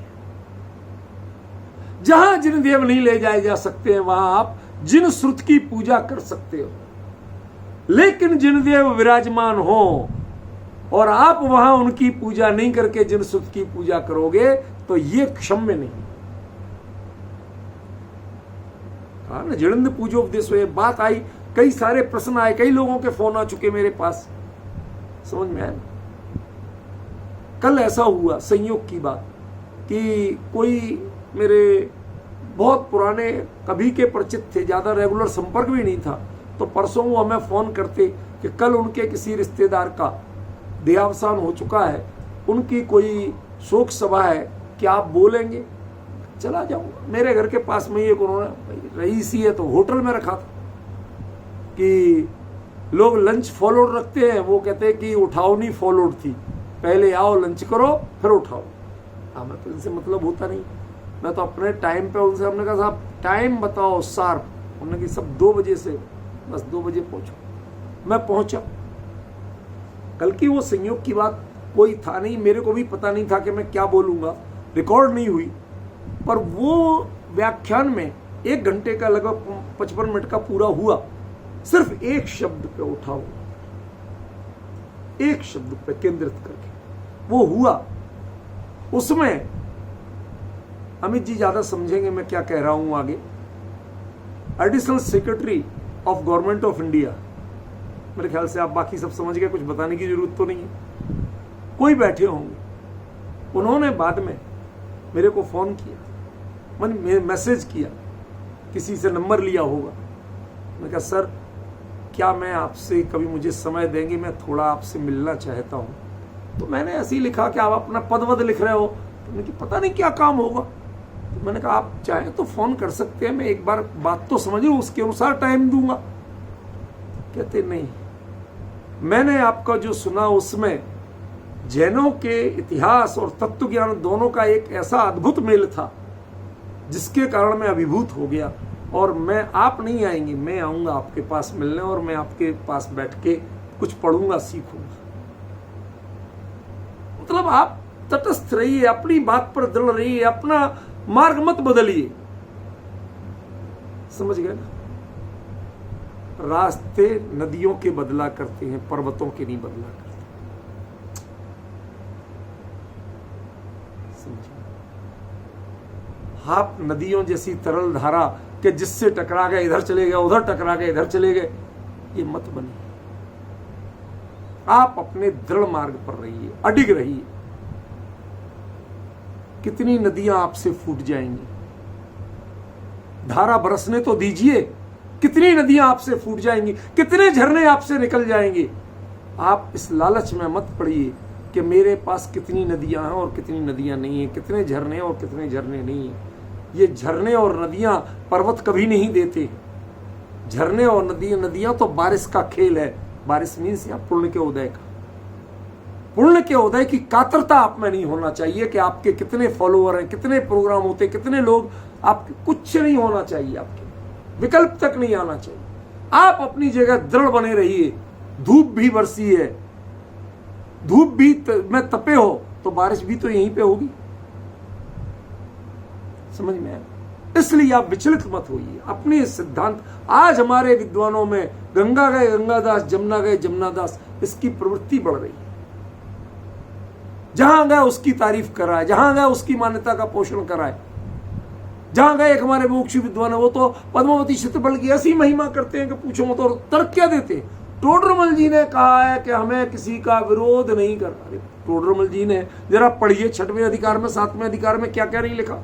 जहां जिन देव नहीं ले जाए जा सकते हैं, वहां आप जिन श्रुत की पूजा कर सकते हो। लेकिन जिन देव विराजमान हो और आप वहां उनकी पूजा नहीं करके जिन श्रुत की पूजा करोगे तो ये क्षम्य नहीं। कहा ना, जड़िंद पूजोपदेश हुए, बात आई, कई सारे प्रश्न आए, कई लोगों के फोन आ चुके मेरे पास। समझ में आया? कल ऐसा हुआ, संयोग की बात, कि कोई मेरे बहुत पुराने कभी के परिचित थे, ज्यादा रेगुलर संपर्क भी नहीं था, तो परसों वो हमें फोन करते कि कल उनके किसी रिश्तेदार का देहावसान हो चुका है, उनकी कोई शोक सभा है, क्या आप बोलेंगे? चला जाऊंगा। मेरे घर के पास में ही एक उन्होंने, रईसी है तो होटल में रखा था कि लोग लंच फॉलोड रखते हैं, वो कहते हैं कि उठाओनी फॉलोड थी, पहले आओ लंच करो फिर उठाओ। हाँ, मैं तो इनसे मतलब होता नहीं, मैं तो अपने टाइम पे उनसे, हमने कहा साहब टाइम बताओ शार्प, उन्होंने कहा सब 2 बजे से, बस 2 बजे पहुंचो। मैं पहुंचा। कल की वो संयोग की बात कोई था नहीं, मेरे को भी पता नहीं था कि मैं क्या बोलूंगा, रिकॉर्ड नहीं हुई, पर वो व्याख्यान में 1 घंटे का लगभग 55 मिनट का पूरा हुआ, सिर्फ एक शब्द पे उठा हुआ, एक शब्द पे केंद्रित करके वो हुआ। उसमें अमित जी ज्यादा समझेंगे मैं क्या कह रहा हूं आगे। Additional secretary of government of India, मेरे ख्याल से आप बाकी सब समझ गए, कुछ बताने की जरूरत तो नहीं है, कोई बैठे होंगे। उन्होंने बाद में मेरे को फोन किया, मैंने मैसेज किया, किसी से नंबर लिया होगा। मैंने कहा सर क्या मैं आपसे, कभी मुझे समय देंगे, मैं थोड़ा आपसे मिलना चाहता हूँ। तो मैंने ऐसे ही लिखा कि आप अपना पद वद लिख रहे हो, तो मैंने कहा पता नहीं क्या काम होगा। तो मैंने कहा आप चाहें तो फोन कर सकते हैं, मैं एक बार बात तो समझ लूँ, उसके अनुसार टाइम दूंगा। कहते नहीं, मैंने आपका जो सुना उसमें जैनों के इतिहास और तत्व ज्ञान दोनों का एक ऐसा अद्भुत मेल था जिसके कारण मैं अभिभूत हो गया, और मैं, आप नहीं आएंगे, मैं आऊंगा आपके पास मिलने, और मैं आपके पास बैठ के कुछ पढ़ूंगा, सीखूंगा। मतलब आप तटस्थ रहिए, अपनी बात पर दृढ़ रहिए, अपना मार्ग मत बदलिए। समझ गए ना? रास्ते नदियों के बदला करते हैं, पर्वतों के नहीं बदला करते। समझिए? आप नदियों जैसी तरल धारा कि जिससे टकरा गए इधर चले गए, उधर टकरा गए इधर चले गए, ये मत बनिए। आप अपने दृढ़ मार्ग पर रहिए, अडिग रहिए। कितनी नदियां आपसे फूट जाएंगी, धारा बरसने तो दीजिए। कितनी नदियां आपसे फूट जाएंगी, कितने झरने आपसे निकल जाएंगे। आप इस लालच में मत पड़िए कि मेरे पास कितनी नदियां हैं और कितनी नदियां नहीं हैं, कितने झरने और कितने झरने नहीं हैं। ये झरने और नदियां पर्वत कभी नहीं देते। झरने और नदियां तो बारिश का खेल है। बारिश मीन्स या पुण्य के उदय का। पुण्य के उदय की कातरता आप में नहीं होना चाहिए कि आपके कितने फॉलोअर हैं, कितने प्रोग्राम होते, कितने लोग, आपके कुछ नहीं होना चाहिए। आपके विकल्प तक नहीं आना चाहिए। आप अपनी जगह दृढ़ बने रहिए। धूप भी बरसी है, धूप भी में तपे हो तो बारिश भी तो यहीं पे होगी। समझ में आया? इसलिए आप विचलित मत होइए अपने सिद्धांत। आज हमारे विद्वानों में गंगा गए गंगादास, जमुना गए जमुनादास, इसकी प्रवृत्ति बढ़ रही है। जहां गए उसकी तारीफ कराए, जहां गए उसकी मान्यता का पोषण कराए। जहां गए एक हमारे मोक्षी विद्वान है, वो तो पद्मावती शतबल की ऐसी महिमा करते हैं कि पूछो मत। और तर्क क्या देते हैं? टोडरमल जी ने कहा है कि हमें किसी का विरोध नहीं करना। टोडरमल जी ने, जरा पढ़िए 6वें अधिकार में, 7वें अधिकार में क्या क्या नहीं लिखा,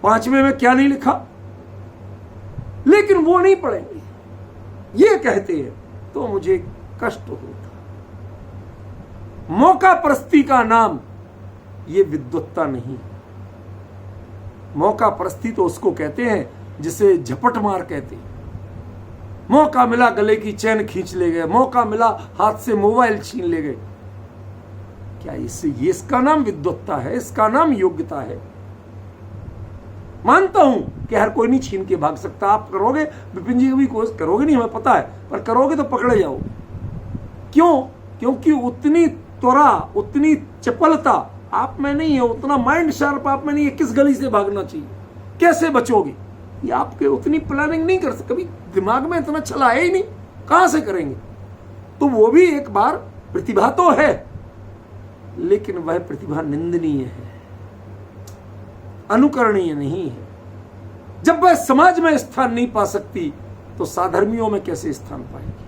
5वें में क्या नहीं लिखा। लेकिन वो नहीं पढ़ेंगे, ये कहते हैं तो मुझे कष्ट होता। मौका परस्ती का नाम ये विद्वत्ता नहीं। मौका परस्ती तो उसको कहते हैं जिसे झपट मार कहते हैं। मौका मिला गले की चैन खींच ले गए, मौका मिला हाथ से मोबाइल छीन ले गए। क्या इसका नाम विद्वत्ता है? इसका नाम योग्यता है? मानता हूं कि हर कोई नहीं छीन के भाग सकता। आप करोगे, विपिन जी भी कोशिश करोगे नहीं, हमें पता है, पर करोगे तो पकड़े जाओगे। क्यों? क्योंकि उतनी त्वरा, उतनी चपलता आप में नहीं है, उतना माइंड शार्प आप में नहीं है। किस गली से भागना चाहिए, कैसे बचोगे, ये आपके उतनी प्लानिंग नहीं कर सकते। कभी दिमाग में इतना चला है ही नहीं, कहां से करेंगे? तो वो भी एक बार प्रतिभा तो है, लेकिन वह प्रतिभा निंदनीय है, अनुकरणीय नहीं है। जब वह समाज में स्थान नहीं पा सकती तो साधर्मियों में कैसे स्थान पाएगी?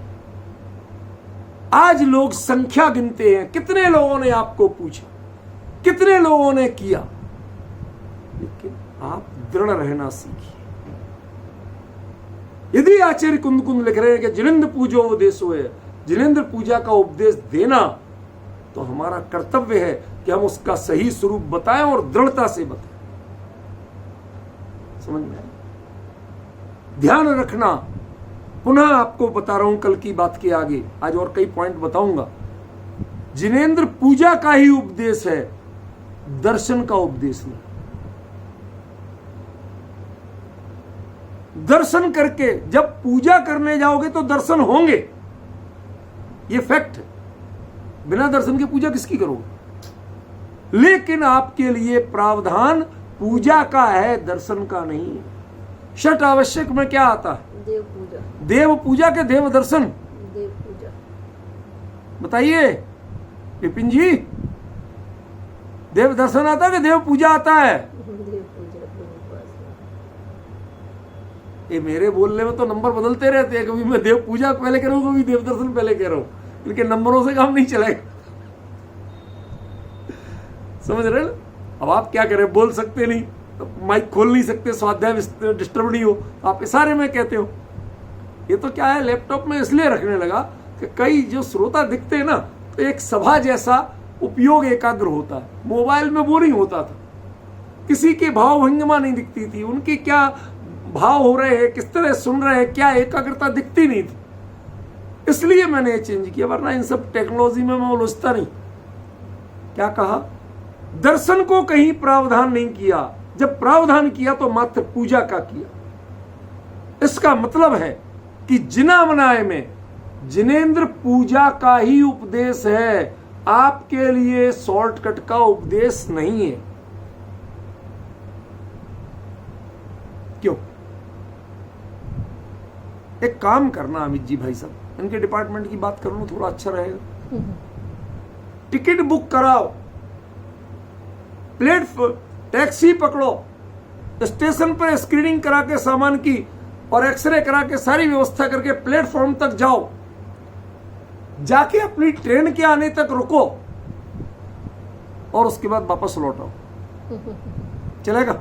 आज लोग संख्या गिनते हैं, कितने लोगों ने आपको पूछा, कितने लोगों ने किया, लेकिन आप दृढ़ रहना सीखिए। यदि आचार्य कुंद कुंद लिख रहे हैं कि जिनेंद्र पूजो उपदेशो है, जिनेंद्र पूजा का उपदेश देना, तो हमारा कर्तव्य है कि हम उसका सही स्वरूप बताएं और दृढ़ता से बताएं। समझ में आया? ध्यान रखना। पुनः आपको बता रहा हूं कल की बात के आगे, आज और कई पॉइंट बताऊंगा। जिनेंद्र पूजा का ही उपदेश है, दर्शन का उपदेश नहीं। दर्शन करके जब पूजा करने जाओगे तो दर्शन होंगे, ये फैक्ट है। बिना दर्शन के पूजा किसकी करोगे? लेकिन आपके लिए प्रावधान पूजा का है, दर्शन का नहीं है। षट आवश्यक में क्या आता है? देव पूजा। देव पूजा के देव दर्शन। देव पूजा बताइए विपिन जी, देव दर्शन आता है कि देव पूजा आता है? देव पूजा। ये मेरे बोलने में तो नंबर बदलते रहते हैं, कभी मैं देव पूजा पहले कह रहा हूं, कभी देव दर्शन पहले कह रहा हूं, लेकिन नंबरों से काम नहीं चलेगा। समझ रहे ना? अब आप क्या करें, बोल सकते नहीं, तो माइक खोल नहीं सकते, स्वाध्याय डिस्टर्ब नहीं हो, आप इशारे में कहते हो। ये तो क्या है, लैपटॉप में इसलिए रखने लगा कि कई जो श्रोता दिखते हैं ना, तो एक सभा जैसा उपयोग एकाग्र होता है। मोबाइल में वो नहीं होता था, किसी के भाव भंगिमा नहीं दिखती थी, उनके क्या भाव हो रहे हैं, किस तरह सुन रहे हैं, क्या एकाग्रता दिखती नहीं थी। इसलिए मैंने ये चेंज किया, वरना इन सब टेक्नोलॉजी में मैं उलझता नहीं। क्या कहा? दर्शन को कहीं प्रावधान नहीं किया, जब प्रावधान किया तो मात्र पूजा का किया। इसका मतलब है कि जिना मनाए में जिनेंद्र पूजा का ही उपदेश है, आपके लिए शॉर्टकट का उपदेश नहीं है। क्यों? एक काम करना अमित जी भाई साहब, इनके डिपार्टमेंट की बात करूं थोड़ा अच्छा रहेगा। टिकट बुक कराओ, टैक्सी पकड़ो, स्टेशन पर स्क्रीनिंग करा के सामान की और एक्सरे करा के सारी व्यवस्था करके प्लेटफॉर्म तक जाओ, जाके अपनी ट्रेन के आने तक रुको और उसके बाद वापस लौटाओ। चलेगा?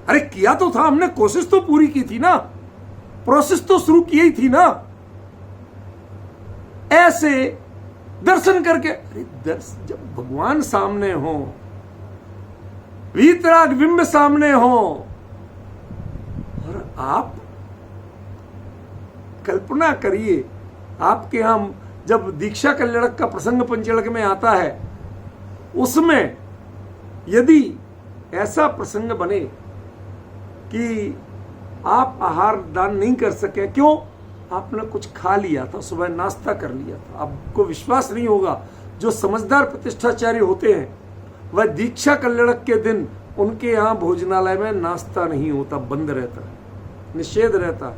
अरे किया तो था हमने, कोशिश तो पूरी की थी ना, प्रोसेस तो शुरू की ही थी ना। ऐसे दर्शन करके, अरे जब भगवान सामने हो, वीतराग बिंब सामने हो, और आप कल्पना करिए, आपके यहां जब दीक्षा कल्याणक का प्रसंग पंचड़क में आता है, उसमें यदि ऐसा प्रसंग बने कि आप आहार दान नहीं कर सके, क्यों? आपने कुछ खा लिया था, सुबह नाश्ता कर लिया था। आपको विश्वास नहीं होगा, जो समझदार प्रतिष्ठाचार्य होते हैं वह दीक्षा कल्याणक के दिन उनके यहां भोजनालय में नाश्ता नहीं होता, बंद रहता है, निषेध रहता है,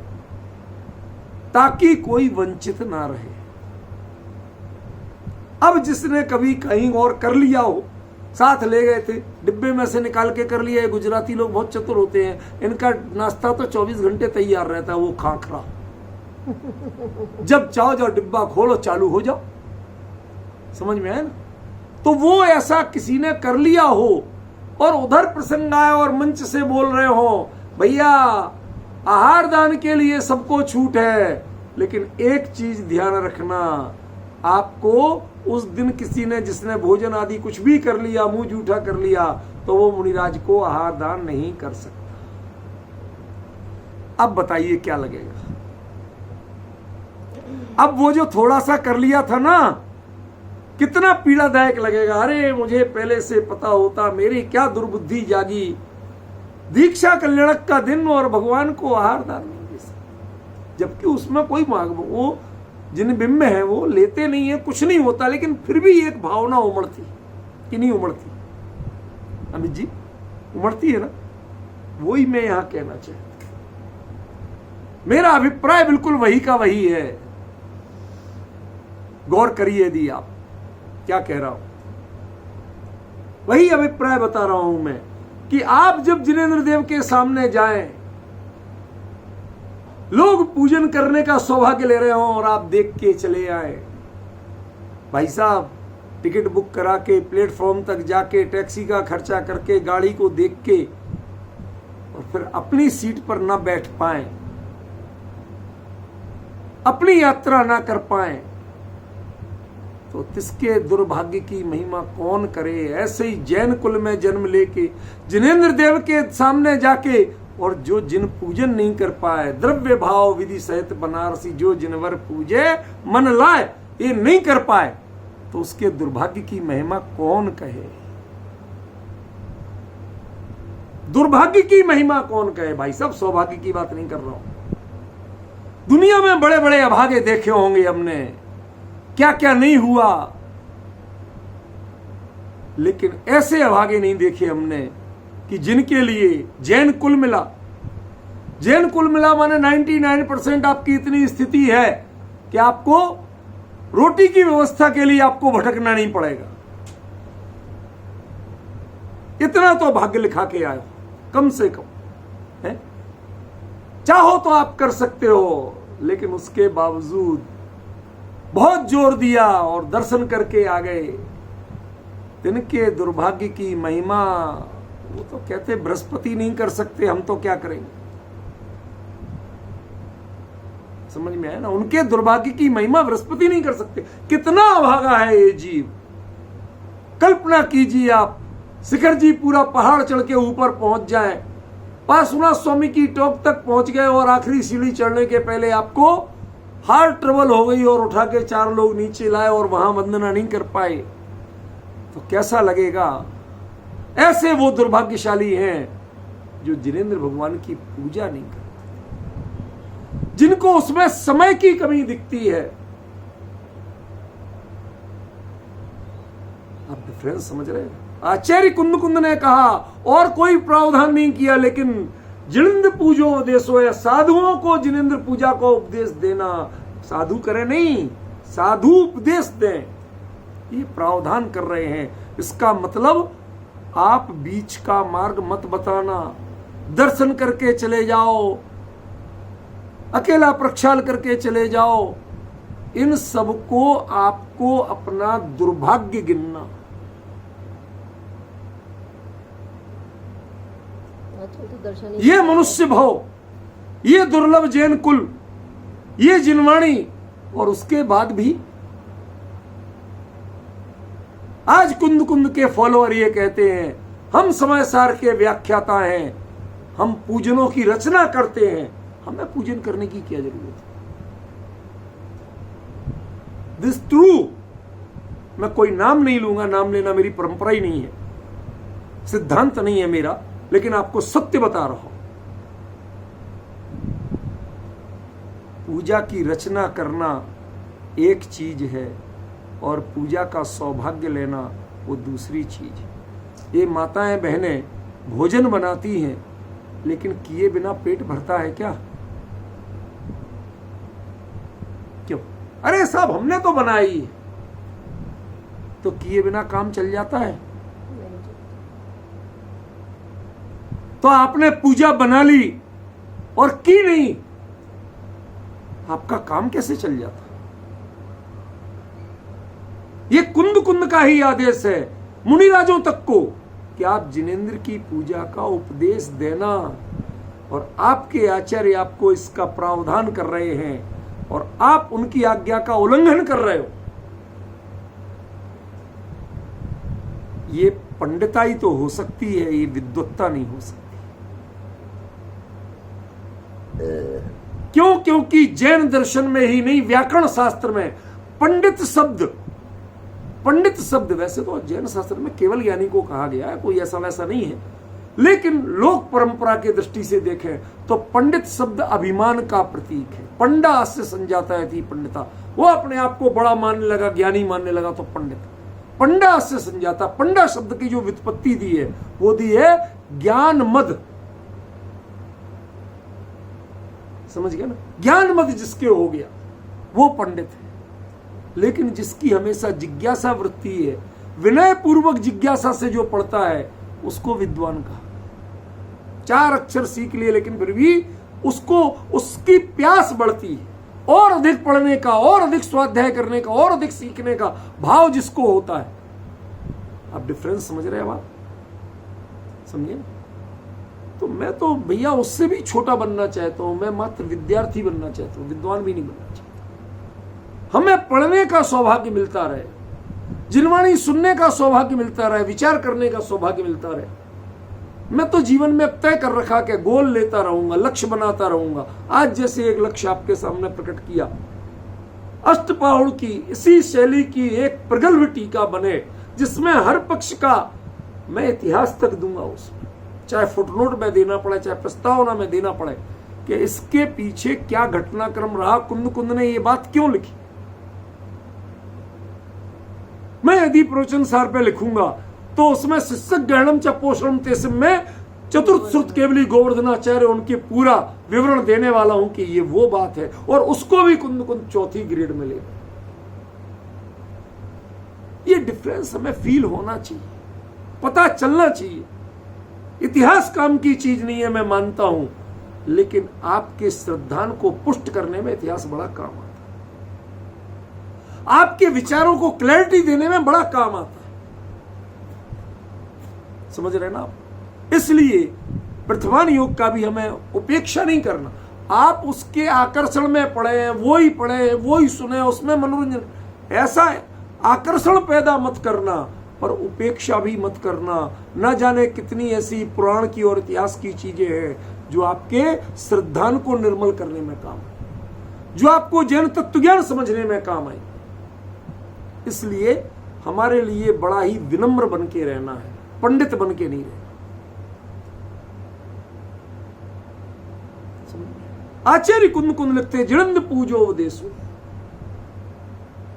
ताकि कोई वंचित ना रहे। अब जिसने कभी कहीं और कर लिया हो, साथ ले गए थे, डिब्बे में से निकाल के कर लिया। गुजराती लोग बहुत चतुर होते हैं, इनका नाश्ता तो 24 घंटे तैयार रहता है, वो खाखरा। जब चाहो जाओ डिब्बा खोलो, चालू हो जाओ। समझ में आया ना? तो वो ऐसा किसी ने कर लिया हो और उधर प्रसंग आया और मंच से बोल रहे हो, भैया आहार दान के लिए सबको छूट है, लेकिन एक चीज ध्यान रखना, आपको उस दिन किसी ने जिसने भोजन आदि कुछ भी कर लिया, मुंह जूठा कर लिया, तो वो मुनिराज को आहार दान नहीं कर सकता। अब बताइए क्या लगेगा? अब वो जो थोड़ा सा कर लिया था ना, कितना पीड़ादायक लगेगा। अरे मुझे पहले से पता होता, मेरी क्या दुर्बुद्धि जागी, दीक्षा कल्याणक का दिन और भगवान को आहार दान नहीं दे सकते। जबकि उसमें कोई वो जिन बिंब है वो लेते नहीं है, कुछ नहीं होता, लेकिन फिर भी एक भावना उमड़ती कि नहीं उमड़ती? अमित जी, उमड़ती है ना? वही मैं यहां कहना चाहता, मेरा अभिप्राय बिल्कुल वही का वही है। गौर करिए यदि आप क्या कह रहा हूं, वही अभिप्राय बता रहा हूं मैं कि आप जब जिनेंद्र देव के सामने जाएं, लोग पूजन करने का सौभाग्य ले रहे हो और आप देख के चले आए, भाई साहब टिकट बुक करा के प्लेटफॉर्म तक जाके टैक्सी का खर्चा करके गाड़ी को देख के और फिर अपनी सीट पर ना बैठ पाए, अपनी यात्रा ना कर पाए, तो तिसके दुर्भाग्य की महिमा कौन करे। ऐसे ही जैन कुल में जन्म लेके जिनेंद्र देव के सामने जाके और जो जिन पूजन नहीं कर पाए, द्रव्य भाव विधि सहित बनारसी जो जिनवर पूजे मन लाए, ये नहीं कर पाए, तो उसके दुर्भाग्य की महिमा कौन कहे? दुर्भाग्य की महिमा कौन कहे? भाई साहब सौभाग्य की बात नहीं कर रहा हूं। दुनिया में बड़े बड़े अभागे देखे होंगे हमने, क्या क्या नहीं हुआ, लेकिन ऐसे अभागे नहीं देखे हमने कि जिनके लिए जैन कुल मिला। जैन कुल मिला माने 99% आपकी इतनी स्थिति है कि आपको रोटी की व्यवस्था के लिए आपको भटकना नहीं पड़ेगा। इतना तो भाग्य लिखा के आए कम से कम है। चाहो तो आप कर सकते हो, लेकिन उसके बावजूद बहुत जोर दिया और दर्शन करके आ गए। तिनके दुर्भाग्य की महिमा, वो तो कहते बृहस्पति नहीं कर सकते, हम तो क्या करेंगे? समझ में आया ना? उनके दुर्भाग्य की महिमा बृहस्पति नहीं कर सकते। कितना अभागा है ये जीव। कल्पना कीजिए आप, शिखर जी पूरा पहाड़ चढ़ के ऊपर पहुंच जाए, पार्श्वनाथ स्वामी की टॉप तक पहुंच गए और आखिरी सीढ़ी चढ़ने के पहले आपको हार्ट ट्रबल हो गई और उठा के 4 लोग नीचे लाए और वहां वंदना नहीं कर पाए, तो कैसा लगेगा? ऐसे वो दुर्भाग्यशाली हैं जो जिनेंद्र भगवान की पूजा नहीं करते, जिनको उसमें समय की कमी दिखती है। आप डिफरेंस समझ रहे हैं? आचार्य कुंद ने कहा और कोई प्रावधान नहीं किया, लेकिन जिनेंद्र पूजो उपदेशो है, साधुओं को जिनेंद्र पूजा को उपदेश देना। साधु करे नहीं, साधु उपदेश दें, ये प्रावधान कर रहे हैं। इसका मतलब आप बीच का मार्ग मत बताना, दर्शन करके चले जाओ, अकेला प्रक्षाल करके चले जाओ। इन सबको आपको अपना दुर्भाग्य गिनना। आजकल तो दर्शन ये मनुष्य भाव, ये दुर्लभ जैन कुल, ये जिनवाणी, और उसके बाद भी आज कुंद कुंद के फॉलोअर ये कहते हैं हम समय सार के व्याख्याता हैं, हम पूजनों की रचना करते हैं। हमें पूजन करने की क्या जरूरत है? This true. मैं कोई नाम नहीं लूंगा, नाम लेना मेरी परंपरा ही नहीं है, सिद्धांत नहीं है मेरा, लेकिन आपको सत्य बता रहा हूं। पूजा की रचना करना एक चीज है और पूजा का सौभाग्य लेना वो दूसरी चीज है। ये माताएं बहनें भोजन बनाती हैं, लेकिन किए बिना पेट भरता है क्या? क्यों? अरे साहब हमने तो बनाई है, तो किए बिना काम चल जाता है? तो आपने पूजा बना ली और की नहीं, आपका काम कैसे चल जाता? ये कुंद कुंद का ही आदेश है मुनिराजों तक को कि आप जिनेंद्र की पूजा का उपदेश देना, और आपके आचार्य आपको इसका प्रावधान कर रहे हैं और आप उनकी आज्ञा का उल्लंघन कर रहे हो। ये पंडिताई तो हो सकती है, ये विद्वत्ता नहीं हो सकती। क्यों? क्योंकि जैन दर्शन में ही नहीं, व्याकरण शास्त्र में पंडित शब्द वैसे तो जैन शास्त्र में केवल ज्ञानी को कहा गया है, कोई ऐसा वैसा नहीं है, लेकिन लोक परंपरा के दृष्टि से देखें तो पंडित शब्द अभिमान का प्रतीक है। पंडा से संजाता है थी पंडिता, वो अपने आप को बड़ा मानने लगा, ज्ञानी मानने लगा, तो पंडित। पंडा से संजाता, पंडा शब्द की जो व्युत्पत्ति दी है वो दी है ज्ञान मद, समझ गया ना? ज्ञान मद जिसके हो गया वो पंडित है। लेकिन जिसकी हमेशा जिज्ञासा वृत्ति है, विनय पूर्वक जिज्ञासा से जो पढ़ता है, उसको विद्वान कहा। 4 अक्षर सीख लिए लेकिन फिर भी उसको उसकी प्यास बढ़ती है, और अधिक पढ़ने का, और अधिक स्वाध्याय करने का, और अधिक सीखने का भाव जिसको होता है। आप डिफरेंस समझ रहे हैं? बात समझिए। तो मैं तो भैया उससे भी छोटा बनना चाहता हूं, मैं मात्र विद्यार्थी बनना चाहता हूं, विद्वान भी नहीं बनना चाहता। हमें पढ़ने का सौभाग्य मिलता रहे, जिनवाणी सुनने का सौभाग्य मिलता रहे, विचार करने का सौभाग्य मिलता रहे। मैं तो जीवन में तय कर रखा कि गोल लेता रहूंगा, लक्ष्य बनाता रहूंगा। आज जैसे एक लक्ष्य आपके सामने प्रकट किया, अष्टपाहुड़ की इसी शैली की एक प्रगल्भ टीका बने, जिसमें हर पक्ष का मैं इतिहास तक दूंगा, उसमें चाहे फुटनोट में देना पड़े, चाहे प्रस्तावना में देना पड़े कि इसके पीछे क्या घटनाक्रम रहा, कुंद कुंद ने ये बात क्यों लिखी। मैं यदि प्रवचन सार पे लिखूंगा तो उसमें शिष्यक ग्रहणम च पोषणम तेसम में चतुर्थ श्रुत केवली गोवर्धनाचार्य उनके पूरा विवरण देने वाला हूं कि ये वो बात है, और उसको भी कुंद कुंद 4थी ग्रेड में ले। ये डिफरेंस हमें फील होना चाहिए, पता चलना चाहिए। इतिहास काम की चीज नहीं है, मैं मानता हूं, लेकिन आपके श्रद्धान को पुष्ट करने में इतिहास बड़ा काम आता है, आपके विचारों को क्लैरिटी देने में बड़ा काम आता है। समझ रहे ना आप? इसलिए प्रथमान योग का भी हमें उपेक्षा नहीं करना। आप उसके आकर्षण में पड़े, वो ही पढ़े, वो ही सुने, उसमें मनोरंजन, ऐसा आकर्षण पैदा मत करना, पर उपेक्षा भी मत करना। न जाने कितनी ऐसी पुराण की और इतिहास की चीजें हैं जो आपके श्रद्धान को निर्मल करने में काम आए, जो आपको जैन तत्वज्ञान समझने में काम आए। इसलिए हमारे लिए बड़ा ही विनम्र बन के रहना है, पंडित बन के नहीं रहना। आचार्य कुंद कुंद लिखते जिणंद पूजो उपदेशो।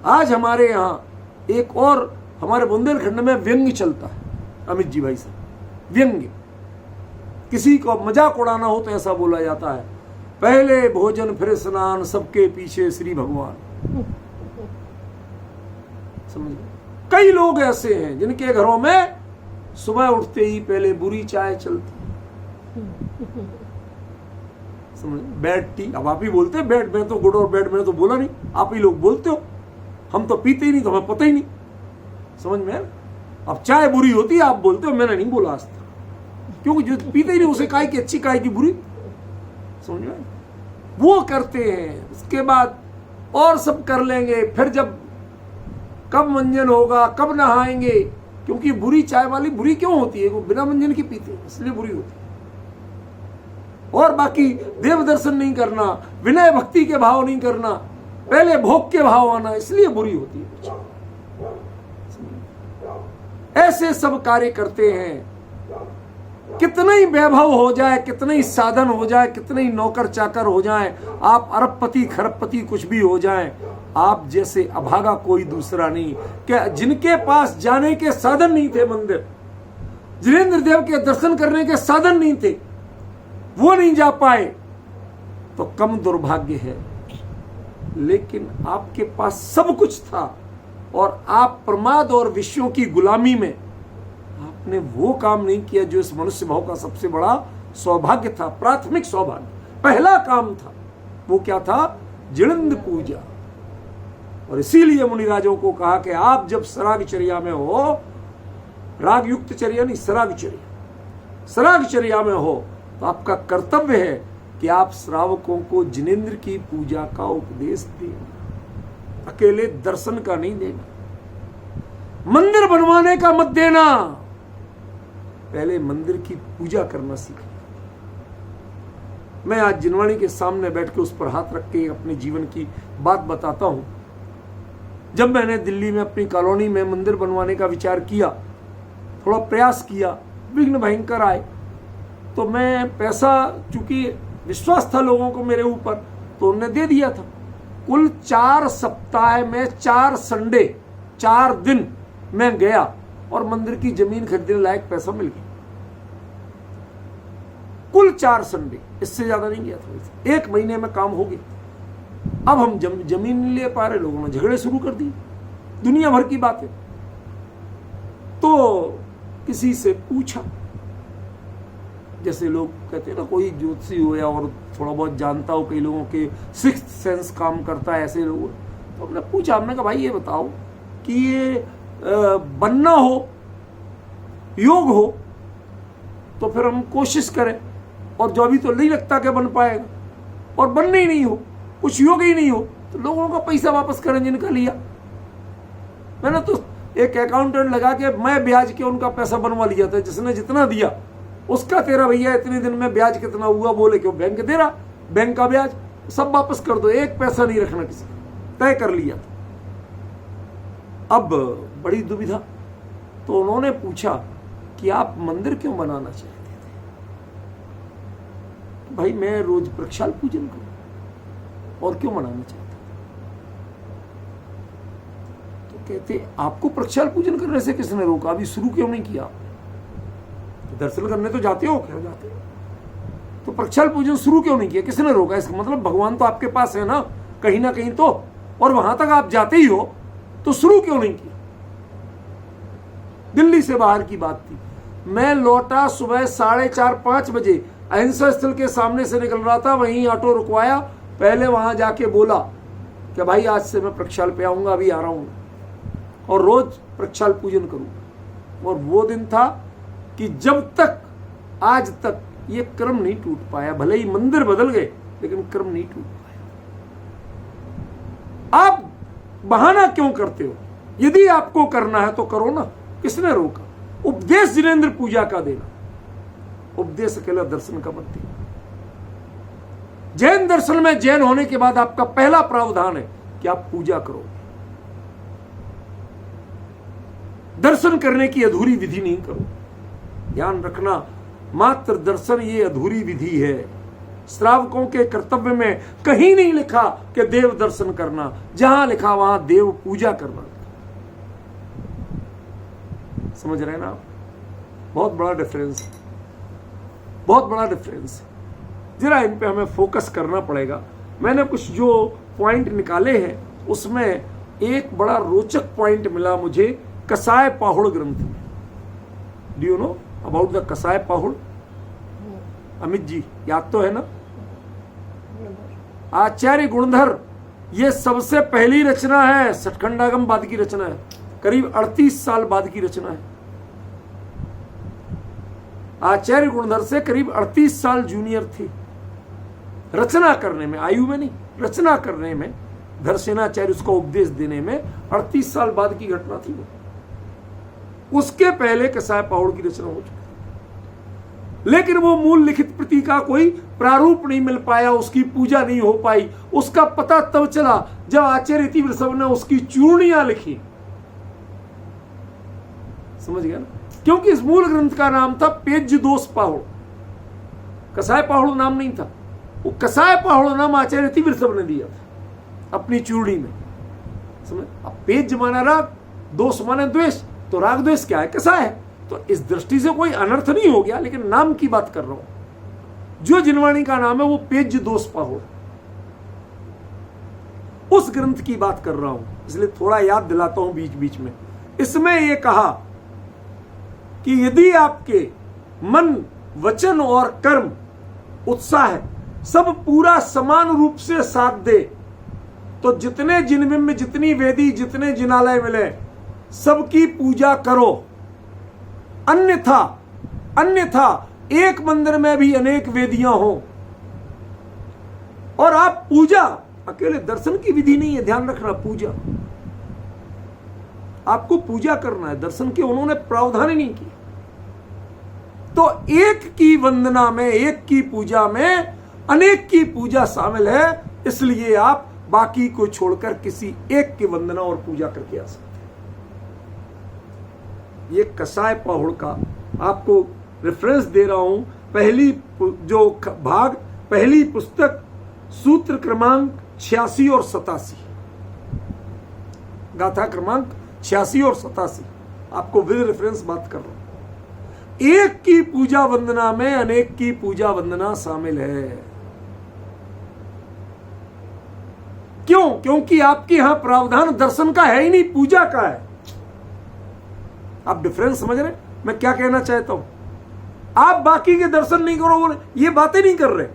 आज हमारे यहां एक और हमारे बुंदेलखंड में व्यंग्य चलता है, अमित जी भाई साहब, व्यंग्य। किसी को मजाक उड़ाना हो तो ऐसा बोला जाता है, पहले भोजन फिर स्नान, सबके पीछे श्री भगवान। समझ गए? कई लोग ऐसे हैं जिनके घरों में सुबह उठते ही पहले बुरी चाय चलती, समझ, बैड टी। अब आप ही बोलते हैं बैड, में तो गुड और बैड में तो बोला नहीं, आप ही लोग बोलते हो, हम तो पीते ही नहीं, तो हमें पता ही नहीं, समझ में। अब चाय बुरी होती है आप बोलते हो, मैंने नहीं बोला आज तक, क्योंकि जो पीते ही नहीं उसे काय की अच्छी काय की बुरी, समझ में। वो करते हैं, उसके बाद और सब कर लेंगे, फिर जब कब मंजन होगा, कब नहाएंगे, क्योंकि बुरी चाय वाली बुरी क्यों होती है, वो बिना मंजन की पीते हैं इसलिए बुरी होती है। और बाकी देव दर्शन नहीं करना, विनय भक्ति के भाव नहीं करना, पहले भोग के भाव आना, इसलिए बुरी होती है। ऐसे सब कार्य करते हैं, कितना ही वैभव हो जाए, कितना ही साधन हो जाए, कितने ही नौकर चाकर हो जाए, आप अरबपति खरबपति कुछ भी हो जाए, आप जैसे अभागा कोई दूसरा नहीं। क्या जिनके पास जाने के साधन नहीं थे मंदिर, जिनेंद्र देव के दर्शन करने के साधन नहीं थे, वो नहीं जा पाए, तो कम दुर्भाग्य है। लेकिन आपके पास सब कुछ था और आप प्रमाद और विषयों की गुलामी में आपने वो काम नहीं किया जो इस मनुष्य भाव का सबसे बड़ा सौभाग्य था, प्राथमिक सौभाग्य, पहला काम था। वो क्या था? जिनेंद्र पूजा। और इसीलिए मुनिराजों को कहा कि आप जब सरागचर्या में हो, राग युक्त चर्या नहीं, सरागचर्या, सरागचर्या में हो, तो आपका कर्तव्य है कि आप श्रावकों को जिनेंद्र की पूजा का उपदेश देना, अकेले दर्शन का नहीं देना, मंदिर बनवाने का मत देना, पहले मंदिर की पूजा करना सीखना। मैं आज जिनवाणी के सामने बैठ के उस पर हाथ रख के अपने जीवन की बात बताता हूं। जब मैंने दिल्ली में अपनी कॉलोनी में मंदिर बनवाने का विचार किया, थोड़ा प्रयास किया, विघ्न भयंकर आए, तो मैं पैसा, चूंकि विश्वास था लोगों को मेरे ऊपर, तो उन्होंने दे दिया था। कुल 4 सप्ताह में 4 संडे, 4 दिन मैं गया और मंदिर की जमीन खरीदने लायक पैसा मिल गया। कुल 4 संडे, इससे ज्यादा नहीं गया था। 1 महीने में काम हो गया। अब हम जमीन नहीं ले पा रहे, लोगों ने झगड़े शुरू कर दिए, दुनिया भर की बातें। तो किसी से पूछा, जैसे लोग कहते हैं ना, कोई ज्योतिषी हो या और थोड़ा बहुत जानता हो, कई लोगों के सिक्स्थ सेंस काम करता है, ऐसे लोग। तो हमने पूछा, हमने कहा भाई ये बताओ कि ये बनना हो, योग हो, तो फिर हम कोशिश करें, और जो अभी तो नहीं लगता कि बन पाएगा, और बनने ही नहीं हो, कुछ योग ही नहीं हो, तो लोगों का पैसा वापस करें जिनका लिया। मैंने तो एक अकाउंटेंट लगा के मैं ब्याज के उनका पैसा बनवा लिया था, जिसने जितना दिया उसका तेरा भैया इतने दिन में ब्याज कितना हुआ, बोले क्यों बैंक दे रहा, बैंक का ब्याज सब वापस कर दो, एक पैसा नहीं रखना किसी, तय कर लिया था। अब बड़ी दुविधा, तो उन्होंने पूछा कि आप मंदिर क्यों बनाना चाहते थे? भाई मैं रोज प्रक्षाल पूजन करूं, और क्यों बनाना चाहते थे? तो कहते आपको प्रक्षाल पूजन करने से किसने रोका, अभी शुरू क्यों नहीं किया? दर्शन करने तो जाते हो, क्या जाते हो, तो प्रक्षाल पूजन शुरू क्यों नहीं किया, किसने रोका? इसका मतलब भगवान तो आपके पास है ना कहीं तो, और वहां तक आप जाते ही हो, तो शुरू क्यों नहीं किया? दिल्ली से बाहर की बात थी, मैं लौटा सुबह 4:30-5 बजे, अहिंसा स्थल के सामने से निकल रहा था, वहीं ऑटो रुकवाया, पहले वहां जाके बोला कि भाई आज से मैं प्रक्षाल पे आऊंगा, अभी आ रहा हूं, और रोज प्रक्षाल पूजन करूंगा। और वो दिन था कि जब तक आज तक ये क्रम नहीं टूट पाया, भले ही मंदिर बदल गए, लेकिन क्रम नहीं टूट पाया। आप बहाना क्यों करते हो? यदि आपको करना है तो करो ना, किसने रोका? उपदेश जिनेंद्र पूजा का देना, उपदेश अकेला दर्शन का मत देना। जैन दर्शन में जैन होने के बाद आपका पहला प्रावधान है कि आप पूजा करो। दर्शन करने की अधूरी विधि नहीं करो। ध्यान रखना, मात्र दर्शन ये अधूरी विधि है। श्रावकों के कर्तव्य में कहीं नहीं लिखा कि देव दर्शन करना, जहां लिखा वहां देव पूजा करना। समझ रहे ना आप? बहुत बड़ा डिफरेंस है, बहुत बड़ा डिफरेंस है। जरा इन पे हमें फोकस करना पड़ेगा। मैंने कुछ जो पॉइंट निकाले हैं, उसमें एक बड़ा रोचक पॉइंट मिला मुझे कसाय पाहुड़ ग्रंथ में। Do you know about the कसाय पाहुड़? अमित जी याद तो है ना? आचार्य गुणधर, ये सबसे पहली रचना है, सठखंडागम बाद की रचना है, करीब 38 साल बाद की रचना है। आचार्य गुणधर से करीब 38 साल जूनियर थे रचना करने में, आयु में नहीं, रचना करने में, धरसेनाचार्य उसका उपदेश देने में 38 साल बाद की घटना थी वो। उसके पहले कसाय पाहुड़ की रचना हो चुकी, लेकिन वो मूल लिखित प्रति का कोई प्रारूप नहीं मिल पाया, उसकी पूजा नहीं हो पाई। उसका पता तब चला जब आचार्य तीव्र सब ने उसकी चूर्णियां लिखी। समझ गया ना? क्योंकि इस मूल ग्रंथ का नाम था पेज्य दोष पाहुड़, कसाय पाहुड़ नाम नहीं था। वो कसाय पाहुड़ नाम आचार्य तीव्र सब ने दिया था अपनी चूड़ी में। समझ? अब पेज माना राग, दोष माना द्वेष, तो राग द्वेष क्या है? कसाय है। तो इस दृष्टि से कोई अनर्थ नहीं हो गया, लेकिन नाम की बात कर रहा हूं। जो जिनवाणी का नाम है वो पेज्य दोष पाहुड़, उस ग्रंथ की बात कर रहा हूं, इसलिए थोड़ा याद दिलाता हूं बीच बीच में। इसमें यह कहा कि यदि आपके मन, वचन और कर्म, उत्साह सब पूरा समान रूप से साथ दे, तो जितने जिनबिंब, जितनी वेदी, जितने जिनालय मिले, सबकी पूजा करो। अन्यथा एक मंदिर में भी अनेक वेदियां हो, और आप पूजा, अकेले दर्शन की विधि नहीं है, ध्यान रखना, पूजा आपको पूजा करना है, दर्शन के उन्होंने प्रावधान ही नहीं किया। तो एक की वंदना में, एक की पूजा में अनेक की पूजा शामिल है, इसलिए आप बाकी को छोड़कर किसी एक की वंदना और पूजा करके आ सकते हैं। ये कसाय पाहुड़ का आपको रेफरेंस दे रहा हूं, पहली जो भाग, पहली पुस्तक, सूत्र क्रमांक 86 और 87, गाथा क्रमांक 86 और 87, आपको विद रेफरेंस बात कर रहा हूं। एक की पूजा वंदना में अनेक की पूजा वंदना शामिल है। क्यों? क्योंकि आपके यहां प्रावधान दर्शन का है ही नहीं, पूजा का है। आप डिफरेंस समझ रहे? मैं क्या कहना चाहता हूं? आप बाकी के दर्शन नहीं करो, ये बातें नहीं कर रहे।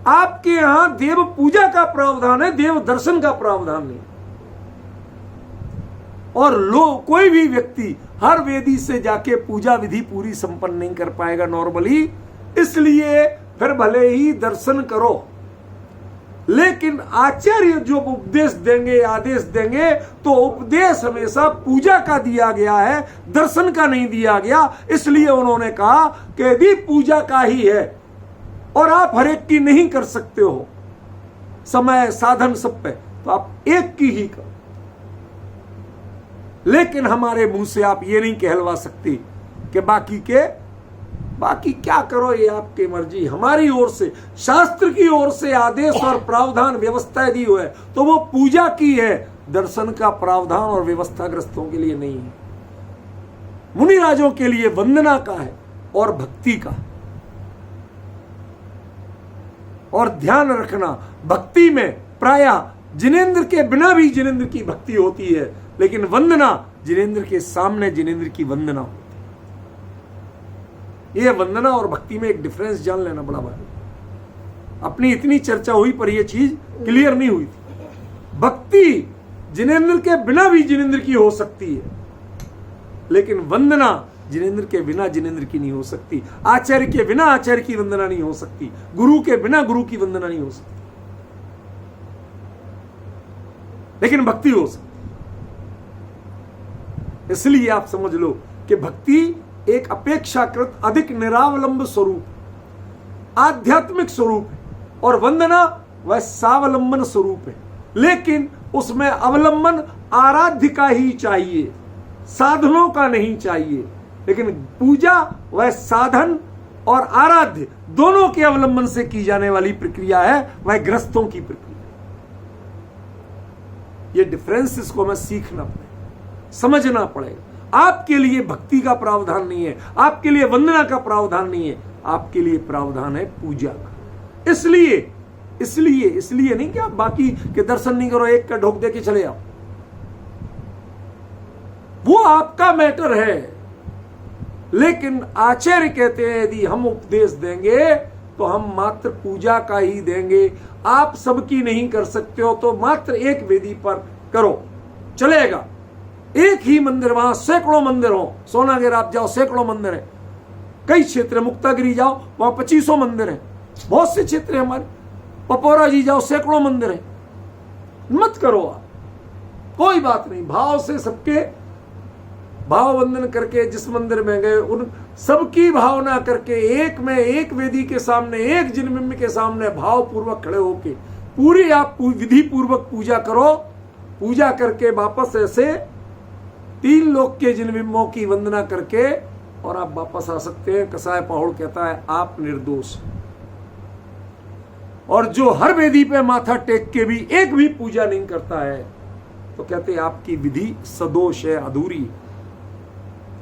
आपके यहां देव पूजा का प्रावधान है, देव दर्शन का प्रावधान नहीं। और कोई भी व्यक्ति हर वेदी से जाके पूजा विधि पूरी संपन्न नहीं कर पाएगा नॉर्मली, इसलिए फिर भले ही दर्शन करो, लेकिन आचार्य जो उपदेश देंगे, आदेश देंगे, तो उपदेश हमेशा पूजा का दिया गया है, दर्शन का नहीं दिया गया। इसलिए उन्होंने कहा कि यदि पूजा का ही है और आप हर एक की नहीं कर सकते हो, समय साधन सब पे, तो आप एक की ही करो। लेकिन हमारे मुंह से आप ये नहीं कहलवा सकते कि बाकी क्या करो, ये आपकी मर्जी। हमारी ओर से, शास्त्र की ओर से आदेश और प्रावधान व्यवस्था दी हुई है, तो वो पूजा की है, दर्शन का प्रावधान और व्यवस्था ग्रस्तों के लिए नहीं है। मुनिराजों के लिए वंदना का है और भक्ति का। और ध्यान रखना, भक्ति में प्रायः जिनेंद्र के बिना भी जिनेंद्र की भक्ति होती है, लेकिन वंदना जिनेंद्र के सामने जिनेंद्र की वंदना होती है। यह वंदना और भक्ति में एक डिफरेंस जान लेना बड़ा बात। अपनी इतनी चर्चा हुई पर यह चीज क्लियर नहीं हुई थी। भक्ति जिनेंद्र के बिना भी जिनेंद्र की हो सकती है, लेकिन वंदना जिनेंद्र के बिना जिनेंद्र की नहीं हो सकती। आचार्य के बिना आचार्य की वंदना नहीं हो सकती, गुरु के बिना गुरु की वंदना नहीं हो सकती, लेकिन भक्ति हो सकती। इसलिए आप समझ लो कि भक्ति एक अपेक्षाकृत अधिक निरावलंब स्वरूप, आध्यात्मिक स्वरूप है, और वंदना वह सावलंबन स्वरूप है। लेकिन उसमें अवलंबन आराध्य का ही चाहिए, साधनों का नहीं चाहिए। लेकिन पूजा वह साधन और आराध्य दोनों के अवलंबन से की जाने वाली प्रक्रिया है, वह ग्रस्तों की प्रक्रिया। ये डिफरेंस इसको हमें सीखना पड़ेगा, समझना पड़ेगा। आपके लिए भक्ति का प्रावधान नहीं है, आपके लिए वंदना का प्रावधान नहीं है, आपके लिए प्रावधान है पूजा का। इसलिए नहीं कि आप बाकी के दर्शन नहीं करो, एक का ढोक दे के चले आओ, वो आपका मैटर है। लेकिन आचार्य कहते हैं यदि हम उपदेश देंगे तो हम मात्र पूजा का ही देंगे, आप सबकी नहीं कर सकते हो तो मात्र एक वेदी पर करो, चलेगा। एक ही मंदिर, वहां सैकड़ों मंदिर हो, सोनागिर आप जाओ सैकड़ों मंदिर है, कई क्षेत्र, मुक्तागिरी जाओ वहां 2500 मंदिर है, बहुत से क्षेत्र है हमारे, पपोरा जी जाओ सैकड़ों मंदिर है, मत करो आप, कोई बात नहीं, भाव से सबके भाव वंदन करके जिस मंदिर में गए उन सबकी भावना करके एक में एक वेदी के सामने, एक जिनबिंब के सामने भाव पूर्वक खड़े होके पूरी आप विधि पूर्वक पूजा करो। पूजा करके वापस ऐसे 3 लोक के जिनबिंबों की वंदना करके और आप वापस आ सकते हैं। कसाय पहुड़ कहता है आप निर्दोष। और जो हर वेदी पे माथा टेक के भी एक भी पूजा नहीं करता है तो कहते हैं आपकी विधि सदोष है, अधूरी है।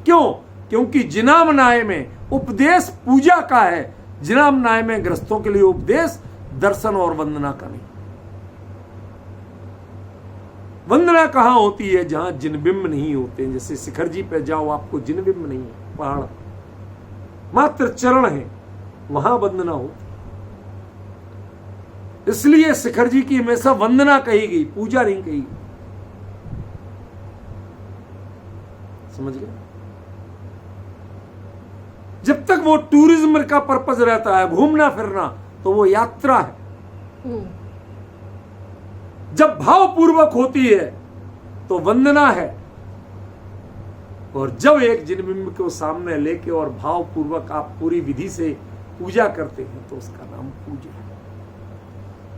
क्यों? क्योंकि जिनाम न्याय में उपदेश पूजा का है, जिनाम न्याय में गृहस्थों के लिए उपदेश दर्शन और वंदना का नहीं। वंदना कहां होती है? जहां जिनबिंब नहीं होते। जैसे शिखर जी पे जाओ, आपको जिनबिंब नहीं है, पहाड़ मात्र चरण है, वहां वंदना होती। इसलिए शिखर जी की हमेशा वंदना कही गई, पूजा नहीं कही गई। समझ गए? जब तक वो टूरिज्म का पर्पज रहता है, घूमना फिरना, तो वो यात्रा है। जब भावपूर्वक होती है तो वंदना है, और जब एक जिनबिंब को सामने लेके और भावपूर्वक आप पूरी विधि से पूजा करते हैं तो उसका नाम पूजा है।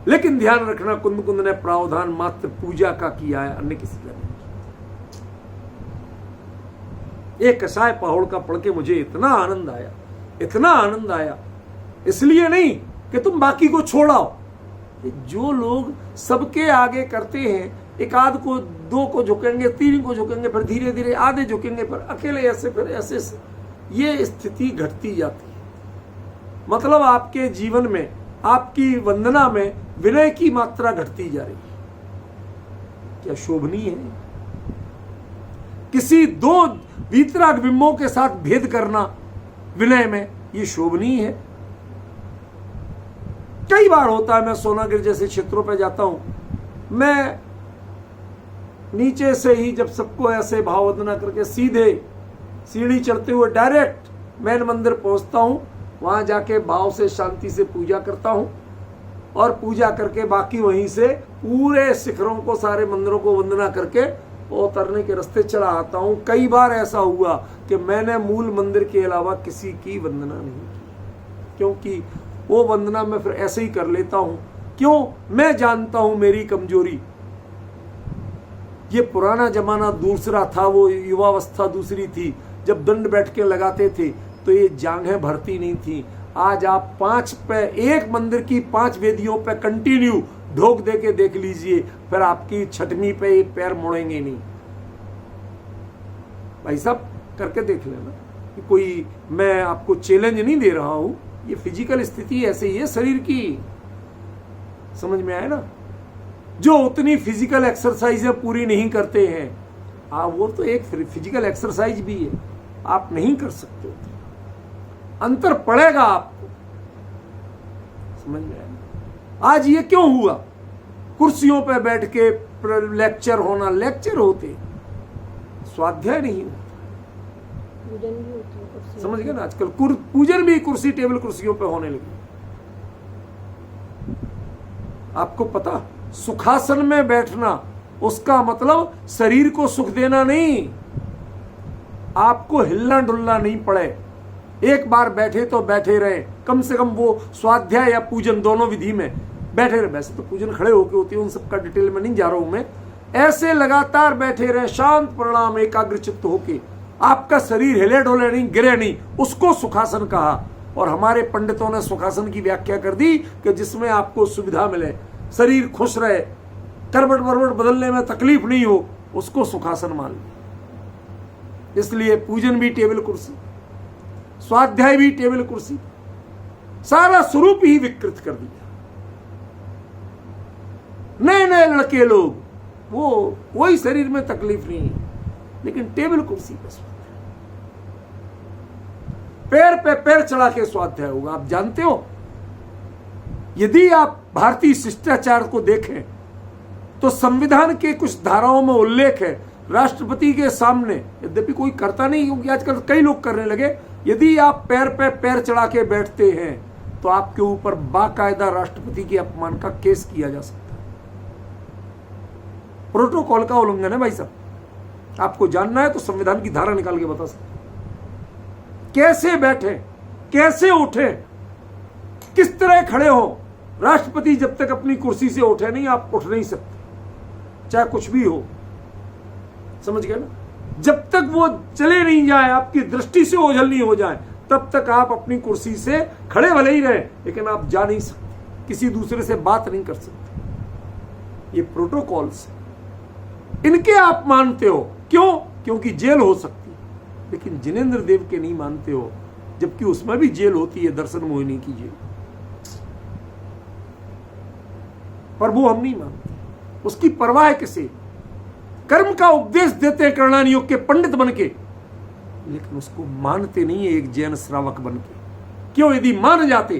लेकिन ध्यान रखना, कुंद कुंद ने प्रावधान मात्र पूजा का किया है, अन्य किसी का नहीं। एक कसाय पहाड़ का पढ़ के मुझे इतना आनंद आया, इतना आनंद आया, इसलिए नहीं कि तुम बाकी को छोड़ाओ। जो लोग सबके आगे करते हैं, एक आध को, 2 को झुकेंगे, 3 को झुकेंगे, फिर धीरे धीरे आधे झुकेंगे, फिर अकेले ऐसे, फिर ऐसे, ये स्थिति घटती जाती है। मतलब आपके जीवन में, आपकी वंदना में विनय की मात्रा घटती जा रही है। क्या शोभनीय है? किसी 2 वीतराग बिंबों के साथ भेद करना विनय में, ये शोभनीय है? कई बार होता है, मैं सोनागिर जैसे क्षेत्रों पे जाता हूं, मैं नीचे से ही जब सबको ऐसे भाववंदना करके सीधे सीढ़ी चढ़ते हुए डायरेक्ट मैन मंदिर पहुंचता हूं, वहां जाके भाव से शांति से पूजा करता हूं, और पूजा करके बाकी वहीं से पूरे शिखरों को, सारे मंदिरों को वंदना करके उतरने के रास्ते चला आता हूं। कई बार ऐसा हुआ कि मैंने मूल मंदिर के अलावा किसी की वंदना नहीं की, क्योंकि वो वंदना मैं फिर ऐसे ही कर लेता हूं। क्यों? मैं जानता हूं मेरी कमजोरी। ये पुराना जमाना दूसरा था, वो युवावस्था दूसरी थी। जब दंड बैठ के लगाते थे तो ये जांघें भरती नहीं थी। आज आप 5 पे, एक मंदिर की 5 वेदियों पे कंटिन्यू ढोक दे के देख लीजिए, फिर आपकी 6वीं पे ये पैर मुड़ेंगे नहीं। भाई साहब करके देख लेना, कि कोई मैं आपको चैलेंज नहीं दे रहा हूं, ये फिजिकल स्थिति ऐसे ही है शरीर की। समझ में आया ना? जो उतनी फिजिकल एक्सरसाइजें पूरी नहीं करते हैं, वो तो एक फिजिकल एक्सरसाइज भी है, आप नहीं कर सकते, अंतर पड़ेगा आपको। समझ में आया? आज ये क्यों हुआ? कुर्सियों पे बैठ के लेक्चर होना, लेक्चर होते, स्वाध्याय नहीं होता। पूजन भी होती है, समझ गए ना? आजकल पूजन भी कुर्सी टेबल कुर्सियों पे होने लगी। आपको पता, सुखासन में बैठना उसका मतलब शरीर को सुख देना नहीं, आपको हिलना डुलना नहीं पड़े। एक बार बैठे तो बैठे रहे, कम से कम वो स्वाध्याय या पूजन दोनों विधि में बैठे रहे। वैसे तो पूजन खड़े होके होती है, उन सबका डिटेल में नहीं जा रहा हूं मैं। ऐसे लगातार बैठे रहे, शांत प्रणाम, एकाग्रचित्त होके, आपका शरीर हिले डोले नहीं, गिरे नहीं, उसको सुखासन कहा। और हमारे पंडितों ने सुखासन की व्याख्या कर दी कि जिसमें आपको सुविधा मिले, शरीर खुश रहे, करवट बरवट बदलने में तकलीफ नहीं हो, उसको सुखासन मान लिया। इसलिए पूजन भी टेबल कुर्सी, स्वाध्याय भी टेबल कुर्सी, सारा स्वरूप ही विकृत कर दिया। नए नए लड़के लोग, वो कोई शरीर में तकलीफ नहीं है, लेकिन टेबल कुर्सी पर स्वाध्याय। पैर पे पैर चढ़ा के स्वाध्याय होगा। आप जानते हो, यदि आप भारतीय शिष्टाचार को देखें तो संविधान के कुछ धाराओं में उल्लेख है, राष्ट्रपति के सामने, यद्यपि कोई करता नहीं क्योंकि आजकल कई लोग करने लगे, यदि आप पैर पे पैर चढ़ा के बैठते हैं तो आपके ऊपर बाकायदा राष्ट्रपति के अपमान का केस किया जा सकता है। प्रोटोकॉल का उल्लंघन है भाई साहब। आपको जानना है तो संविधान की धारा निकाल के बता सकते। कैसे बैठे, कैसे उठे, किस तरह खड़े हो, राष्ट्रपति जब तक अपनी कुर्सी से उठे नहीं, आप उठ नहीं सकते, चाहे कुछ भी हो। समझ गए ना? जब तक वो चले नहीं जाए, आपकी दृष्टि से ओझल नहीं हो जाए, तब तक आप अपनी कुर्सी से खड़े भले ही रहे, लेकिन आप जा नहीं सकते, किसी दूसरे से बात नहीं कर सकते। ये प्रोटोकॉल्स इनके आप मानते हो, क्यों? क्योंकि जेल हो सकती है, लेकिन जिनेंद्र देव के नहीं मानते हो, जबकि उसमें भी जेल होती है, दर्शन मोहिनी की जेल, पर वो हम नहीं मानते। उसकी परवाह किसे? कर्म का उपदेश देते हैं करणान योग के पंडित बन के, लेकिन उसको मानते नहीं है एक जैन श्रावक बन के। क्यों? यदि मान जाते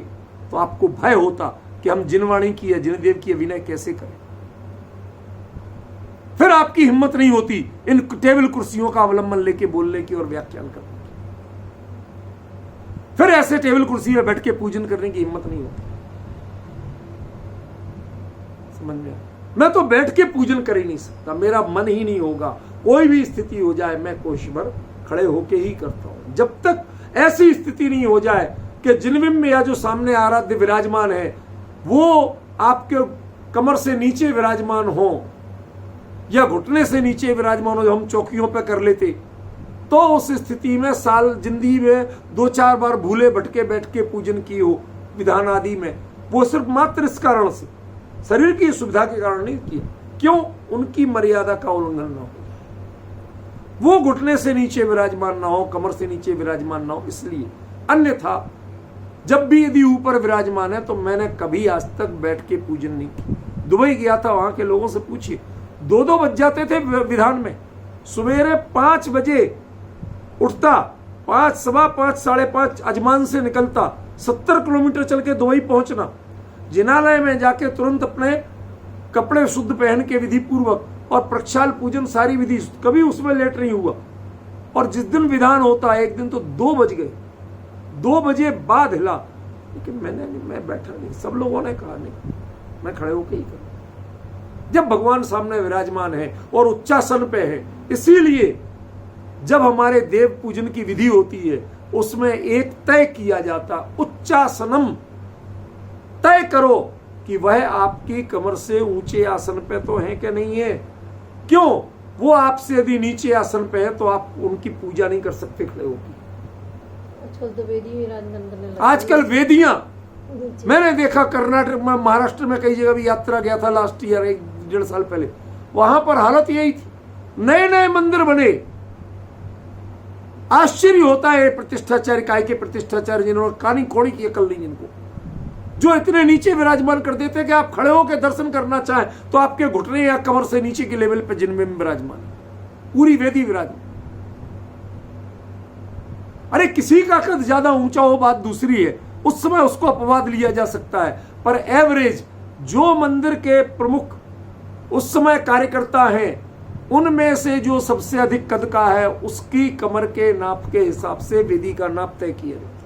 तो आपको भय होता कि हम जिनवाणी की या जिनदेव की विनय कैसे करें। फिर आपकी हिम्मत नहीं होती इन टेबल कुर्सियों का अवलंबन लेके बोलने की और व्याख्यान करने की। फिर ऐसे टेबल कुर्सी में बैठ के पूजन करने की हिम्मत नहीं होती। समझ में? मैं तो बैठ के पूजन कर ही नहीं सकता, मेरा मन ही नहीं होगा। कोई भी स्थिति हो जाए, मैं कोशिश भर खड़े होके ही करता हूं। जब तक ऐसी स्थिति नहीं हो जाए कि जिनबिंब या जो सामने आराध्य विराजमान है वो आपके कमर से नीचे विराजमान हो या घुटने से नीचे विराजमान हो, जो हम चौकियों पे कर लेते, तो उस स्थिति में साल जिंदगी में 2-4 बार भूले भटके बैठ के पूजन की हो विधान आदि में, वो सिर्फ मात्र इस कारण से, शरीर की सुविधा के कारण नहीं किया। क्यों? उनकी मर्यादा का उल्लंघन ना हो, वो घुटने से नीचे विराजमान ना हो, कमर से नीचे विराजमान ना हो, इसलिए। अन्यथा जब भी यदि ऊपर विराजमान है तो मैंने कभी आज तक बैठ के पूजन नहीं किया। दुबई गया था, वहां के लोगों से पूछिए, 2-2 बज जाते थे विधान में। सवेरे 5 बजे उठता, 5, सवा 5, 5:30 अजमान से निकलता, 70 किलोमीटर चल के दुबई पहुंचना, जिनालय में जाके तुरंत अपने कपड़े शुद्ध पहन के विधि पूर्वक और प्रक्षाल पूजन सारी विधि, कभी उसमें लेट नहीं हुआ। और जिस दिन विधान होता है, एक दिन तो 2 बज गए, 2 बजे बाद हिला, लेकिन मैं बैठा नहीं। सब लोगों ने कहा नहीं, मैं खड़े होकर ही करूं। जब भगवान सामने विराजमान है और उच्चासन पे है, इसीलिए जब हमारे देव पूजन की विधि होती है उसमें एक तय किया जाता, उच्चासनम, तय करो कि वह आपकी कमर से ऊंचे आसन पे तो है कि नहीं है। क्यों? वो आपसे यदि नीचे आसन पे है तो आप उनकी पूजा नहीं कर सकते खड़े होकर। आजकल वेदियां मैंने देखा, कर्नाटक में, महाराष्ट्र में कई जगह भी यात्रा गया था लास्ट ईयर, 1-1.5 साल पहले, वहां पर हालत यही थी। नए नए मंदिर बने, आश्चर्य होता है प्रतिष्ठाचार्य, काय के प्रतिष्ठाचार्य जिन्होंने कानी कोड़ी की अकल नहीं, जिनको जो इतने नीचे विराजमान कर देते कि आप खड़े होकर दर्शन करना चाहें तो आपके घुटने या कमर से नीचे के लेवल पे जिनमें विराजमान, पूरी वेदी विराजमान। अरे किसी का कद ज्यादा ऊंचा हो बात दूसरी है, उस समय उसको अपवाद लिया जा सकता है, पर एवरेज जो मंदिर के प्रमुख उस समय कार्यकर्ता हैं, उनमें से जो सबसे अधिक कद का है उसकी कमर के नाप के हिसाब से वेदी का नाप तय किया जाता।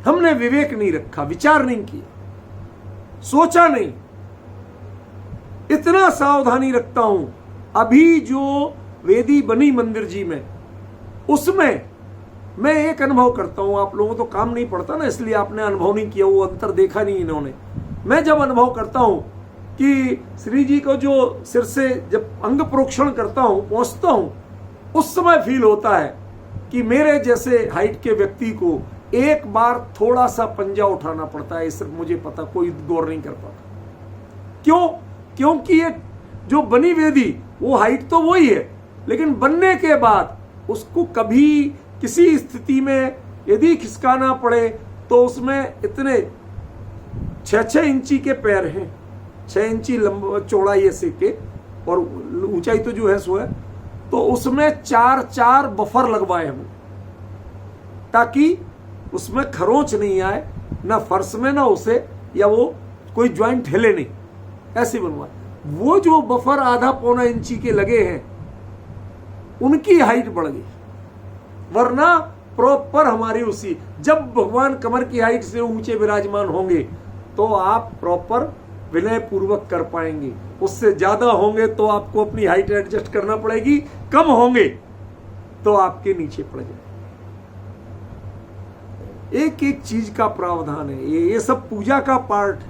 हमने विवेक नहीं रखा, विचार नहीं किया, सोचा नहीं। इतना सावधानी रखता हूं, अभी जो वेदी बनी मंदिर जी में, उसमें मैं एक अनुभव करता हूं। आप लोगों को तो काम नहीं पड़ता ना, इसलिए आपने अनुभव नहीं किया, वो अंतर देखा नहीं इन्होंने। मैं जब अनुभव करता हूं कि श्री जी को जो सिर से जब अंग प्रोक्षण करता हूं, पहुंचता हूं, उस समय फील होता है कि मेरे जैसे हाइट के व्यक्ति को एक बार थोड़ा सा पंजा उठाना पड़ता है। सिर्फ मुझे पता, कोई गौर नहीं कर पाता। क्यों? क्योंकि ये जो बनी वेदी वो हाइट तो वही है, लेकिन बनने के बाद उसको कभी किसी स्थिति में यदि खिसकाना पड़े तो उसमें इतने 6-6 इंची के पैर हैं, 6 इंची लंबा चौड़ाई ऐसे के, और ऊंचाई तो जो है सो है, तो उसमें 4-4 बफर लगवाए हमने, ताकि उसमें खरोंच नहीं आए, ना फर्श में ना उसे, या वो कोई ज्वाइंट हिले नहीं, ऐसे बनवाए। वो जो बफर आधा पौना इंची के लगे हैं उनकी हाइट बढ़ गई, वरना प्रॉपर हमारी उसी, जब भगवान कमर की हाइट से ऊंचे विराजमान होंगे तो आप प्रॉपर विनय पूर्वक कर पाएंगे। उससे ज्यादा होंगे तो आपको अपनी हाइट एडजस्ट करना पड़ेगी, कम होंगे तो आपके नीचे पड़ जाए। एक एक चीज का प्रावधान है, ये सब पूजा का पार्ट है।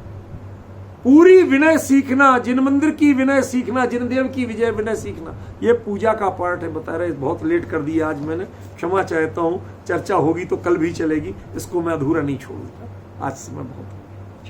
पूरी विनय सीखना, जिन मंदिर की विनय सीखना, जिन देव की विजय विनय सीखना, ये पूजा का पार्ट है। बता रहे बहुत लेट कर दिया आज मैंने, क्षमा चाहता हूं। चर्चा होगी तो कल भी चलेगी, इसको मैं अधूरा नहीं छोड़ूंगा, आज समय बहुत